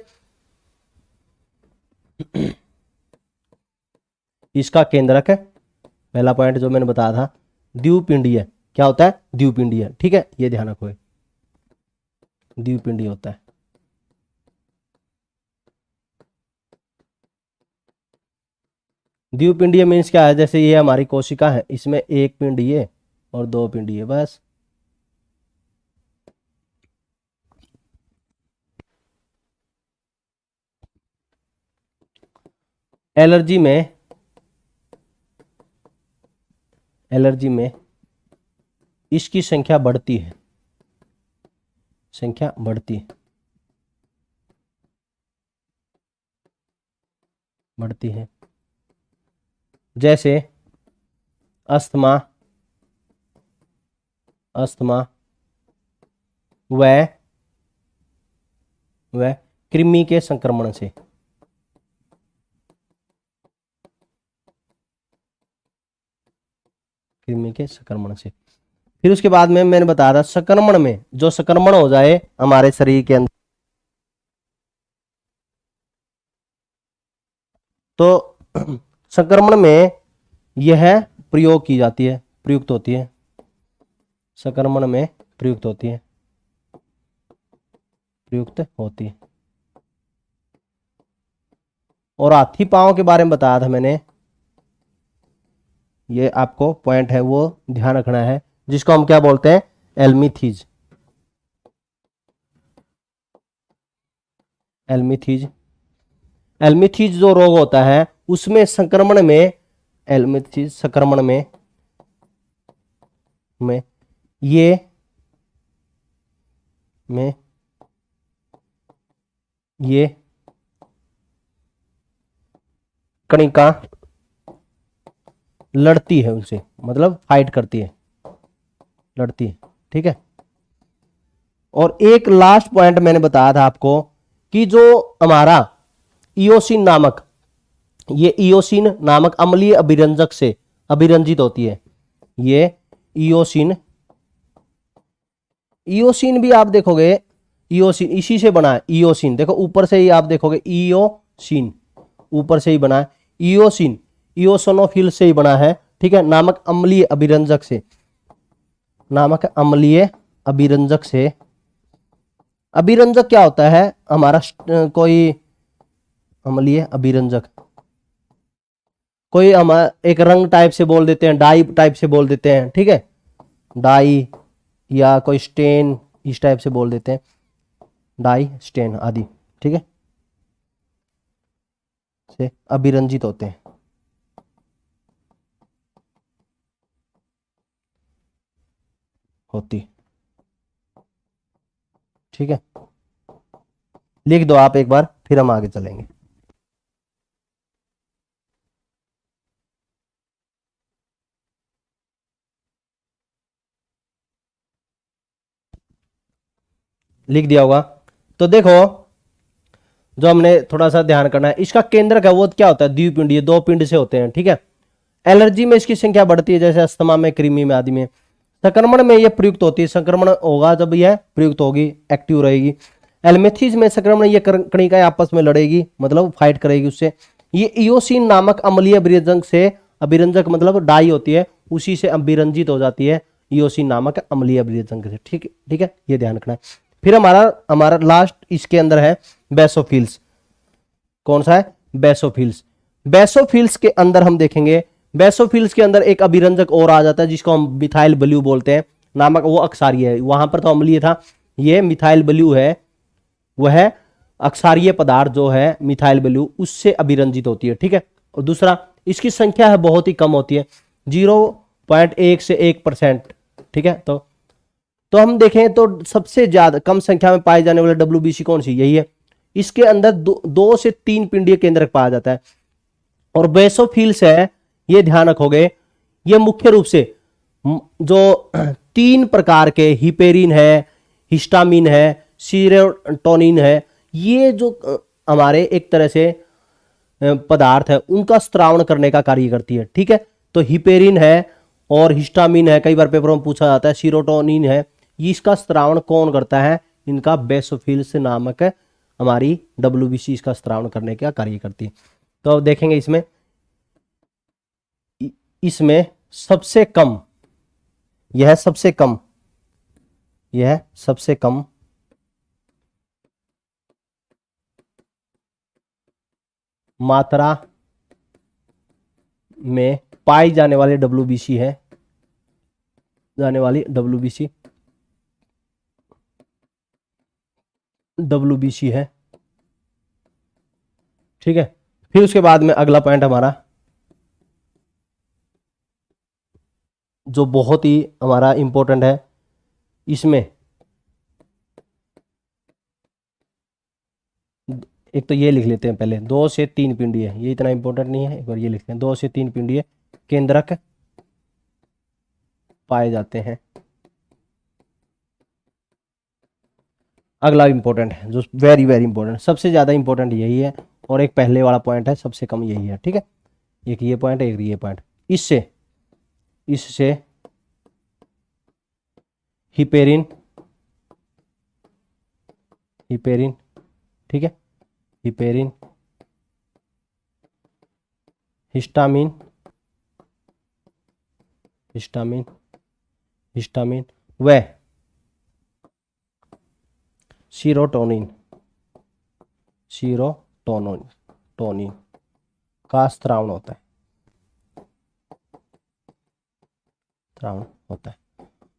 इसका केंद्रक है, पहला पॉइंट जो मैंने बताया था, द्विपिंडीय। क्या होता है? द्विपिंडीय। ठीक है, ये ध्यान रखो, द्विपिंडीय होता है। द्विपिंडीय मीन्स क्या है? जैसे ये हमारी कोशिका है, इसमें एक पिंडीय और दो पिंडीय, बस। एलर्जी में इसकी संख्या बढ़ती है, संख्या बढ़ती है। जैसे अस्थमा व कृमि के संक्रमण से, फिर उसके बाद में मैंने बताया था संक्रमण में, जो संक्रमण हो जाए हमारे शरीर के अंदर, तो संक्रमण में यह प्रयोग की जाती है, प्रयुक्त होती है, संक्रमण में प्रयुक्त होती है, और हाथी पांव के बारे में बताया था मैंने, ये आपको पॉइंट है वो ध्यान रखना है, जिसको हम क्या बोलते हैं? एल्मीथीज। एल्मीथीज जो रोग होता है उसमें संक्रमण में, एल्मीथीज संक्रमण में ये कणिका लड़ती है उनसे, मतलब फाइट करती है, लड़ती है। ठीक है, और एक लास्ट पॉइंट मैंने बताया था आपको कि जो हमारा इओसिन नामक, ये इओसिन नामक अम्लीय अभिरंजक से अभिरंजित होती है। ये इओसिन भी आप देखोगे, इओसिन इसी से बना है। इओसिन देखो ऊपर से ही आप देखोगे, इओसिन ऊपर से ही बना है। इओसिन इओसोनोफिल से ही बना है। ठीक है, नामक अम्लीय अभिरंजक से, अभिरंजक क्या होता है हमारा? कोई अम्लीय अभिरंजक, कोई हम एक रंग टाइप से बोल देते हैं, डाई टाइप से बोल देते हैं। ठीक है, डाई या कोई स्टेन इस टाइप से बोल देते हैं, डाई स्टेन आदि। ठीक है, से अभिरंजित होते हैं, होती। ठीक है, लिख दो आप एक बार, फिर हम आगे चलेंगे। लिख दिया होगा। तो देखो, जो हमने थोड़ा सा ध्यान करना है, इसका केंद्रक है वो क्या होता है, द्विपिंडीय, दो पिंड से होते हैं, ठीक है। एलर्जी में इसकी संख्या बढ़ती है, जैसे अस्थमा में, कृमि में, आदि में। संक्रमण में यह प्रयुक्त होती है, संक्रमण होगा जब यह प्रयुक्त होगी, एक्टिव रहेगी। एलमेथीज में संक्रमण, ये कणिकाएं आपस में लड़ेगी, मतलब फाइट करेगी उससे। ये इयोसिन नामक अम्लीय अभिरंजक से, अभिरंजक मतलब डाई होती है, उसी से अभिरंजित हो जाती है, इयोसिन नामक अम्लीय अभिरंजक से, ठीक है, ये ध्यान रखना है। फिर हमारा हमारा लास्ट इसके अंदर है बेसोफिल्स। कौन सा है, बेसोफिल्स। बेसोफिल्स के अंदर हम देखेंगे, बेसोफिल्स के अंदर एक अभिरंजक और आ जाता है जिसको हम मिथाइल ब्लू बोलते हैं, नामक, वो अक्षारीय है, वहां पर तो अम्लीय था, ये मिथाइल ब्लू है, वह अक्षारीय पदार्थ जो है मिथाइल ब्लू, उससे अभिरंजित होती है, ठीक है। और दूसरा, इसकी संख्या है बहुत ही कम होती है, 0.1 से 1%, ठीक है। तो हम देखें तो सबसे ज्यादा कम संख्या में पाए जाने वाले डब्ल्यूबीसी कौन सी, यही है। इसके अंदर 2 से 3 पिंडीय केंद्रक पाया जाता है। और बेसोफिल्स है, ये ध्यान रखोगे, ये मुख्य रूप से जो 3 प्रकार के, हिपेरिन है, हिस्टामिन है, सीरोटोनिन है, ये जो हमारे एक तरह से पदार्थ है, उनका स्त्रावण करने का कार्य करती है, ठीक है। तो हिपेरिन है और हिस्टामिन है, कई बार पेपरों में पूछा जाता है, सीरोटोनिन है, इसका स्त्रावण कौन करता है, इनका बेसोफिल्स नामक हमारी डब्ल्यूबीसी इसका स्त्रावण करने का कार्य करती है। तो अब देखेंगे इसमें सबसे कम, यह सबसे कम, यह सबसे कम मात्रा में पाई जाने वाले डब्ल्यूबीसी है, जाने वाली डब्ल्यूबीसी है, ठीक है। फिर उसके बाद में अगला पॉइंट हमारा, जो बहुत ही हमारा इंपॉर्टेंट है, इसमें एक तो ये लिख लेते हैं पहले, 2 से 3 पिंडीय, ये इतना इंपॉर्टेंट नहीं है, एक बार ये लिखते हैं, 2 से 3 पिंडीय केंद्रक पाए जाते हैं। अगला इंपॉर्टेंट है, जो वेरी वेरी इंपॉर्टेंट, सबसे ज्यादा इंपॉर्टेंट यही है, और एक पहले वाला पॉइंट है, सबसे कम यही है, ठीक है। एक ये पॉइंट, एक ये पॉइंट, इससे हिपेरिन, ठीक है, हिपेरिन, हिस्टामिन, व सीरोटोनिन का स्त्रावण होता है, स्त्रावण होता है।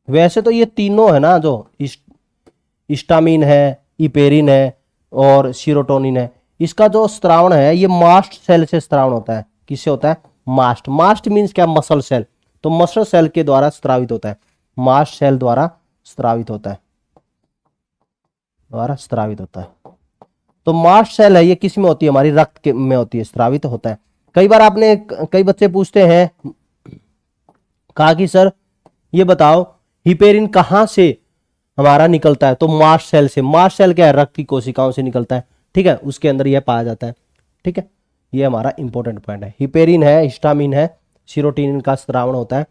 वैसे तो ये तीनों है ना, जो हिस्टामिन है, इपेरिन है और सीरोटोनिन है, इसका जो स्त्रावण है ये मास्ट सेल से स्त्रावण होता है। किससे होता है, मास्ट मीन्स क्या, मसल सेल, तो मसल सेल के द्वारा स्त्रावित होता है, मास्ट सेल द्वारा स्त्रावित होता है, तो मास्ट सेल है, ये किस में होती है, हमारी रक्त के में होती है, स्त्रावित होता है। कई बार आपने, कई बच्चे पूछते हैं, कहा कि सर ये बताओ हिपेरिन कहां से हमारा निकलता है, तो मास्ट सेल से। मास्ट सेल क्या है, रक्त की कोशिकाओं से निकलता है, ठीक है, उसके अंदर यह पाया जाता है, ठीक है। ये हमारा इंपॉर्टेंट पॉइंट है, हिपेरिन है, हिस्टामिन है, सीरोटोनिन का स्त्रावण होता है।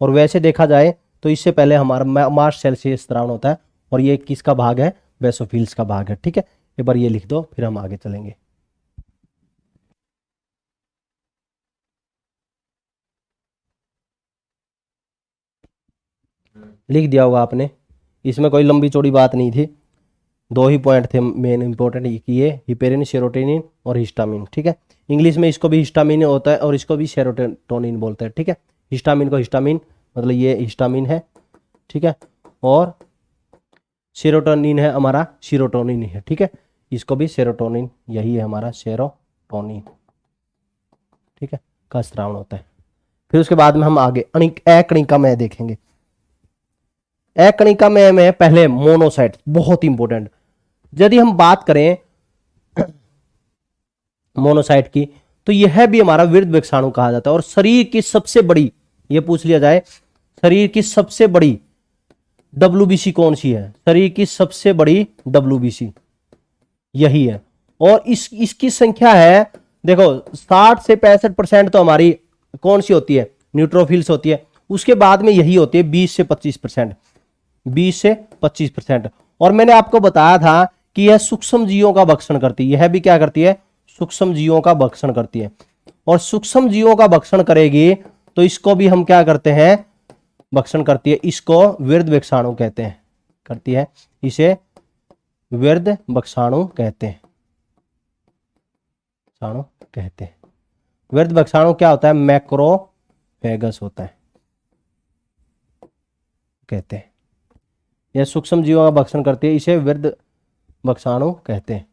और वैसे देखा जाए तो इससे पहले हमारा मास्ट सेल से स्त्रावण होता है, और ये किसका भाग है, बेसोफिल्स का भाग है, ठीक है। एक बार ये लिख दो, फिर हम आगे चलेंगे। लिख दिया होगा आपने, इसमें कोई लंबी चौड़ी बात नहीं थी, 2 ही पॉइंट थे मेन इंपॉर्टेंट, ये हिपेरिन, सेरोटोनिन और हिस्टामिन, ठीक है। इंग्लिश में इसको भी हिस्टामिन होता है और इसको भी सेरोटोनिन बोलते हैं, ठीक है। हिस्टामिन को हिस्टामिन, मतलब ये हिस्टामिन है, ठीक है, और सेरोटोनिन है हमारा, सीरोटोनिन है, ठीक है, इसको भी सेरोटोनिन, यही है हमारा सेरोटोनिन, ठीक है, का स्त्रावण होता है। फिर उसके बाद में हम आगे अकणिका में देखेंगे। अकणिका में पहले मोनोसाइट, बहुत इंपॉर्टेंट, यदि हम बात करें मोनोसाइट की, तो यह भी हमारा वृद्ध वृक्षाणु कहा जाता है। और शरीर की सबसे बड़ी, यह पूछ लिया जाए, शरीर की सबसे बड़ी WBC कौन सी है? शरीर की सबसे बड़ी WBC यही है। और इसकी संख्या है, देखो 60 से 65% तो हमारी कौन सी होती है? न्यूट्रोफिल्स होती है। उसके बाद में यही होती है 20 से 25%, 20 से 25%। और मैंने आपको बताया था कि यह सूक्ष्म जीवों का भक्षण करती है। यह भी क्या करती है? सूक्ष्म जीवों का भक्षण करती है। और सूक्ष्म जीवों का भक्षण करेगी तो इसको भी हम क्या करते हैं? भक्षण करती है। इसको वृद्ध वृक्षाणु कहते हैं, करती है, इसे वृद्ध वृक्षाणु कहते हैं, कहते हैं। वृद्ध वृक्षाणु क्या होता है? मैक्रोफेगस होता है, कहते हैं। यह सूक्ष्म जीवों का भक्षण करती है, इसे वृद्ध वृक्षाणु कहते हैं,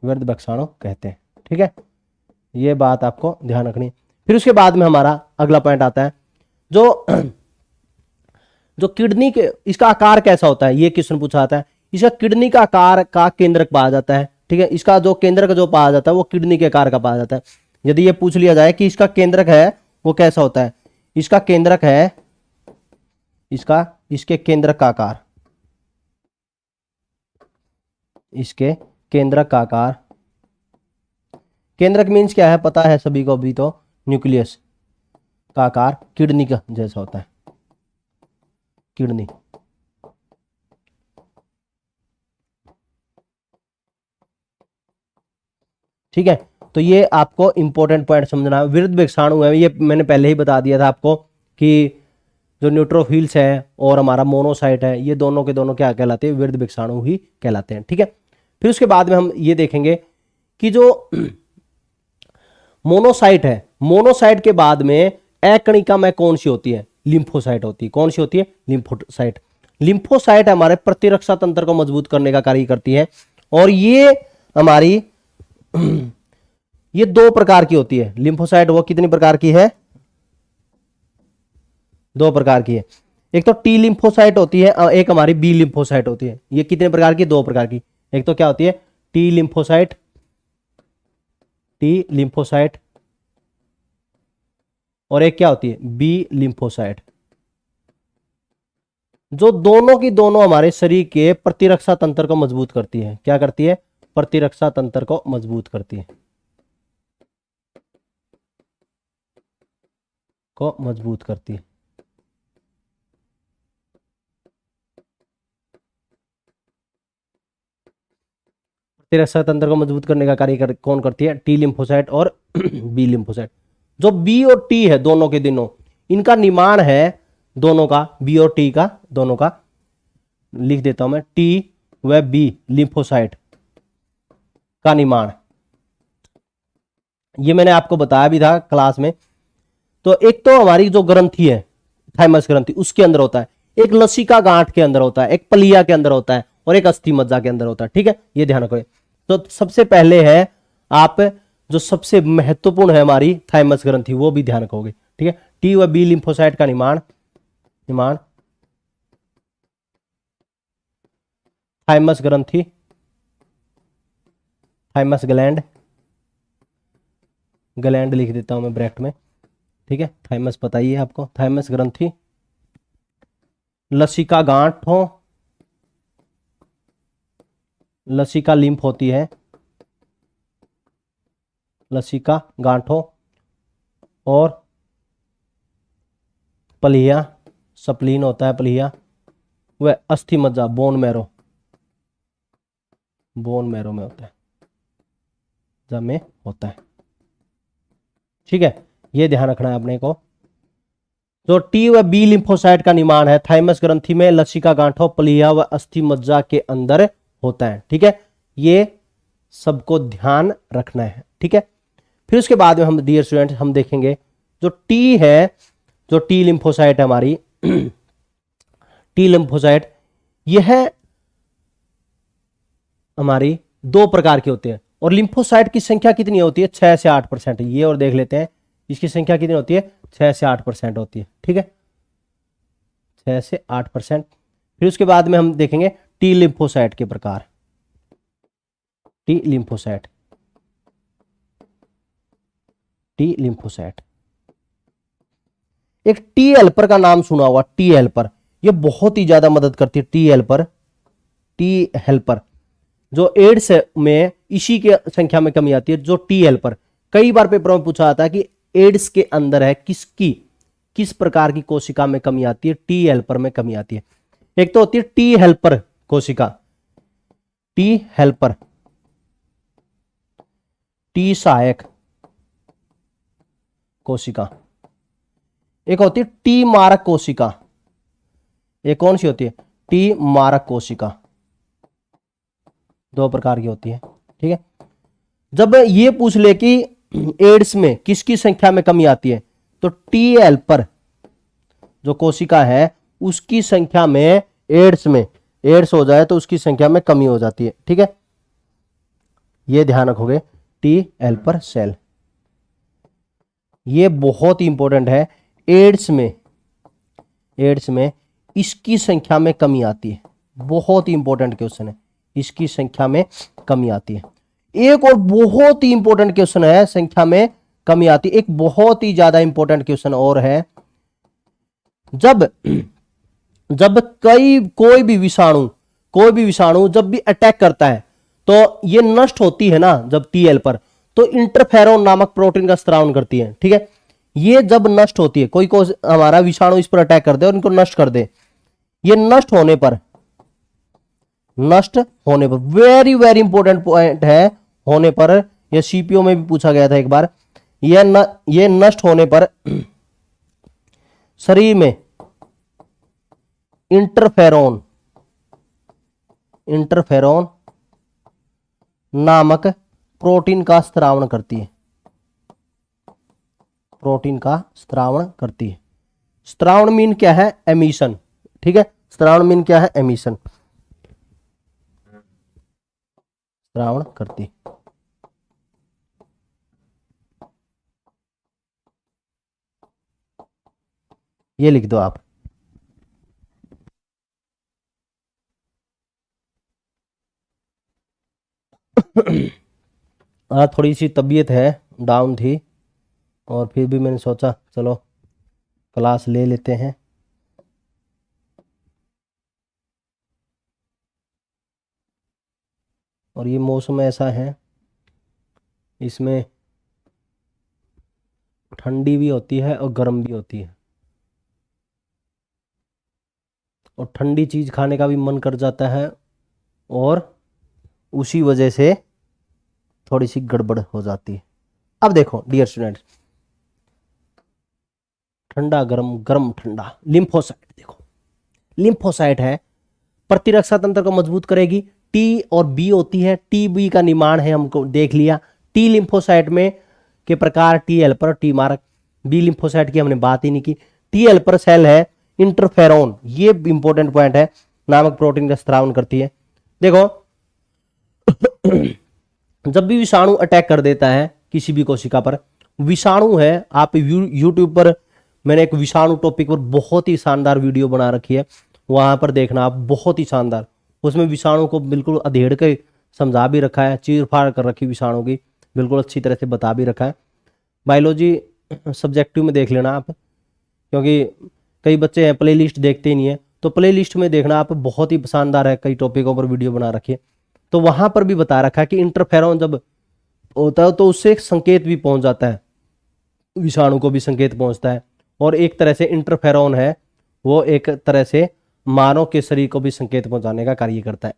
वृद्ध वृक्षाणु कहते हैं। ठीक है, ये बात आपको ध्यान रखनी है। फिर उसके बाद में हमारा अगला पॉइंट आता है, जो किडनी के, इसका आकार कैसा होता है? ये क्वेश्चन पूछा जाता है। इसका किडनी का आकार का केंद्रक पाया जाता है। ठीक है, इसका जो केंद्रक जो पाया जाता है वो किडनी के आकार का पाया जाता है। यदि ये पूछ लिया जाए कि इसका केंद्रक है वो कैसा होता है, इसका केंद्रक है, इसके केंद्रक का आकार, इसके केंद्रक का आकार, केंद्रक मीन्स क्या है पता है सभी को अभी? तो न्यूक्लियस का आकार किडनी का जैसा होता है, किडनी। ठीक है, तो ये आपको इंपॉर्टेंट पॉइंट समझना है। वृद्ध वृक्षाणु है, ये मैंने पहले ही बता दिया था आपको कि जो न्यूट्रोफिल्स है और हमारा मोनोसाइट है, ये दोनों के दोनों क्या कहलाते हैं? वृद्ध वृक्षाणु ही कहलाते हैं। ठीक है, फिर उसके बाद में हम ये देखेंगे कि जो मोनोसाइट है, मोनोसाइट के बाद में अकणिका में कौन सी होती है? लिम्फोसाइट होती है। कौन सी होती है? लिम्फोसाइट। लिम्फोसाइट हमारे प्रतिरक्षा तंत्र को मजबूत करने का कार्य करती है। और ये हमारी ये 2 प्रकार की होती है लिम्फोसाइट। वो कितनी प्रकार की है? 2 प्रकार की है। एक तो टी लिम्फोसाइट होती है और एक हमारी बी लिम्फोसाइट होती है। ये कितने प्रकार की? 2 प्रकार की। एक तो क्या होती है? टी लिम्फोसाइट, टी लिम्फोसाइट, और एक क्या होती है? B lymphocyte. जो दोनों की दोनों हमारे शरीर के प्रतिरक्षा तंत्र को मजबूत करती है। क्या करती है? प्रतिरक्षा तंत्र को मजबूत करती है, को मजबूत करती है। प्रतिरक्षा तंत्र को मजबूत करने का कार्य कौन करती है? टी लिम्फोसाइट और बी लिम्फोसाइट। जो बी और टी है दोनों के दिनों, इनका निर्माण है दोनों का, बी और टी का दोनों का, लिख देता हूं मैं, टी व बी लिम्फोसाइट का निर्माण। ये मैंने आपको बताया भी था क्लास में। तो एक तो हमारी जो ग्रंथि है, थाइमस ग्रंथि, उसके अंदर होता है, एक लसिका गांठ के अंदर होता है, एक पलिया के अंदर होता है और एक अस्थि मज्जा के अंदर होता है। ठीक है, ये ध्यान रखो। तो सबसे पहले है आप जो सबसे महत्वपूर्ण है हमारी थाइमस ग्रंथि, वो भी ध्यान रखोगे। ठीक है, टी व बी लिम्फोसाइट का निर्माण थाइमस ग्रंथि, थाइमस ग्लैंड लिख देता हूं मैं ब्रैकेट में। ठीक है, थाइमस पता ही है आपको, थाइमस ग्रंथि, लसिका गांठ हो, लसिका लिम्फ होती है, लसिका गांठों, और पलिया, सप्लीन होता है पलिया, वह अस्थि मज्जा, बोन मैरो में होता है, में होता है। ठीक है, यह ध्यान रखना है अपने को। जो टी व बी लिम्फोसाइट का निर्माण है थाइमस ग्रंथि में, लसिका गांठों, पलिया व अस्थि मज्जा के अंदर होता है। ठीक है, ये सबको ध्यान रखना है। ठीक है, फिर उसके बाद में हम डियर स्टूडेंट हम देखेंगे जो टी है, जो टी लिम्फोसाइट है हमारी टी लिम्फोसाइट, यह हमारी 2 प्रकार की होती है। और लिम्फोसाइट की संख्या कितनी होती है? 6 से 8%। ये और देख लेते हैं, इसकी संख्या कितनी होती है? 6 से 8% होती है। ठीक है, 6 से 8%। फिर उसके बाद में हम देखेंगे टी लिम्फोसाइट के प्रकार। T lymphocyte, T lymphocyte. एक टी हेल्पर का नाम सुना होगा, टी हेल्पर, ये बहुत ही ज्यादा मदद करती है। टी हेल्पर, टी हेल्पर जो एड्स में इसी के संख्या में कमी आती है। जो टी हेल्पर कई बार पेपरों में पूछा जाता है कि एड्स के अंदर है किस प्रकार की कोशिका में कमी आती है, टी हेल्पर में कमी आती है। एक तो होती है टी हेल्पर कोशिका, टी हेल्पर, टी सहायक कोशिका। एक होती है टी मारक कोशिका। एक कौन सी होती है? टी मारक कोशिका। दो प्रकार की होती है, ठीक है। जब ये पूछ ले कि एड्स में किसकी संख्या में कमी आती है, तो टी हेल्पर जो कोशिका है उसकी संख्या में, एड्स हो जाए तो उसकी संख्या में कमी हो जाती है, ठीक है। ये ध्यान रखोगे, टी हेल्पर सेल, ये बहुत ही इंपॉर्टेंट है। एड्स में इसकी संख्या में कमी आती है, बहुत ही इंपॉर्टेंट क्वेश्चन है, इसकी संख्या में कमी आती है। एक और बहुत ही इंपॉर्टेंट क्वेश्चन है, संख्या में कमी आती है। एक बहुत ही ज्यादा इंपॉर्टेंट क्वेश्चन और है, जब कोई भी विषाणु जब भी अटैक करता है तो ये नष्ट होती है ना, जब टी हेल्पर, तो इंटरफेरोन नामक प्रोटीन का स्त्रावन करती है, ठीक है। ये जब नष्ट होती है, कोई को हमारा विषाणु इस पर अटैक कर दे और इनको नष्ट कर दे, ये नष्ट होने पर वेरी वेरी इंपॉर्टेंट पॉइंट है, होने पर, यह सीपीओ में भी पूछा गया था एक बार, ये नष्ट होने पर शरीर में इंटरफेरोन नामक प्रोटीन का स्त्रावन करती है, स्त्रावन मीन क्या है? एमिशन, ठीक है। स्त्रावन मीन क्या है? एमिशन, स्त्रावन करती। ये लिख दो आप। थोड़ी सी तबीयत है, डाउन थी, और फिर भी मैंने सोचा चलो क्लास ले लेते हैं। और ये मौसम ऐसा है, इसमें ठंडी भी होती है और गर्म भी होती है, और ठंडी चीज़ खाने का भी मन कर जाता है, और उसी वजह से थोड़ी सी गड़बड़ हो जाती है। अब देखो डियर स्टूडेंट्स, ठंडा गरम, गरम ठंडा, लिम्फोसाइट। देखो लिम्फोसाइट है, प्रतिरक्षा तंत्र को मजबूत करेगी। टी और बी होती है, टी बी का निर्माण है, हमको देख लिया। टी लिम्फोसाइट में के प्रकार टी हेल्पर, टी मारक। बी लिम्फोसाइट की हमने बात ही नहीं की। टी हेल्पर सेल है इंटरफेरोन, ये इंपॉर्टेंट पॉइंट है, नामक प्रोटीन का स्त्रावन करती है। देखो जब भी विषाणु अटैक कर देता है किसी भी कोशिका पर, विषाणु है, आप यूट्यूब पर मैंने एक विषाणु टॉपिक पर बहुत ही शानदार वीडियो बना रखी है, वहां पर देखना आप, बहुत ही शानदार। उसमें विषाणु को बिल्कुल अधेड़ के समझा भी रखा है, चीर फाड़ कर रखी विषाणु की, बिल्कुल अच्छी तरह से बता भी रखा है। बायोलॉजी सब्जेक्टिव में देख लेना आप, क्योंकि कई बच्चे हैं प्ले लिस्ट देखते ही नहीं है, तो प्ले लिस्ट में देखना आप, बहुत ही शानदार है, कई टॉपिकों पर वीडियो बना रखी है। तो वहां पर भी बता रखा है कि इंटरफेरोन जब होता है तो उससे एक संकेत भी पहुंच जाता है, विषाणु को भी संकेत पहुंचता है, और एक तरह से इंटरफेरोन है वो एक तरह से मानव के शरीर को भी संकेत पहुंचाने का कार्य करता है,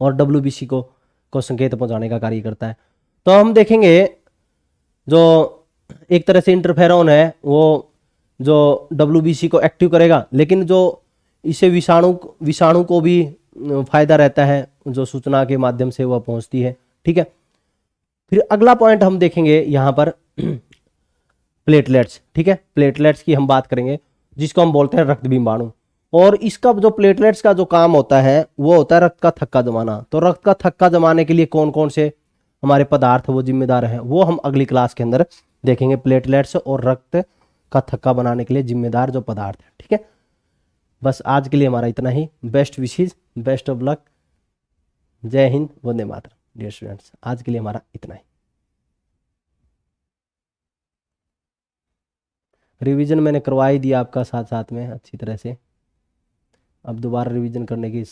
और WBC को संकेत पहुंचाने का कार्य करता है। तो हम देखेंगे जो एक तरह से इंटरफेरोन है वो जो WBC को एक्टिव करेगा, लेकिन जो इसे विषाणु को भी फायदा रहता है, जो सूचना के माध्यम से वह पहुंचती है, ठीक है। फिर अगला पॉइंट हम देखेंगे यहाँ पर प्लेटलेट्स, ठीक है। प्लेटलेट्स की हम बात करेंगे, जिसको हम बोलते हैं रक्त बिंबाणु। और इसका जो प्लेटलेट्स का जो काम होता है वो होता है रक्त का थक्का जमाना। तो रक्त का थक्का जमाने के लिए कौन कौन से हमारे पदार्थ वो जिम्मेदार हैं, वो हम अगली क्लास के अंदर देखेंगे। प्लेटलेट्स और रक्त का थक्का बनाने के लिए जिम्मेदार जो पदार्थ है, ठीक है। बस आज के लिए हमारा इतना ही। Best wishes, best of luck, जय हिंद, वंदे मातरम। डियर स्टूडेंट्स, आज के लिए हमारा इतना ही। रिवीजन मैंने करवा ही दिया आपका साथ साथ में अच्छी तरह से, अब दोबारा रिवीजन करने की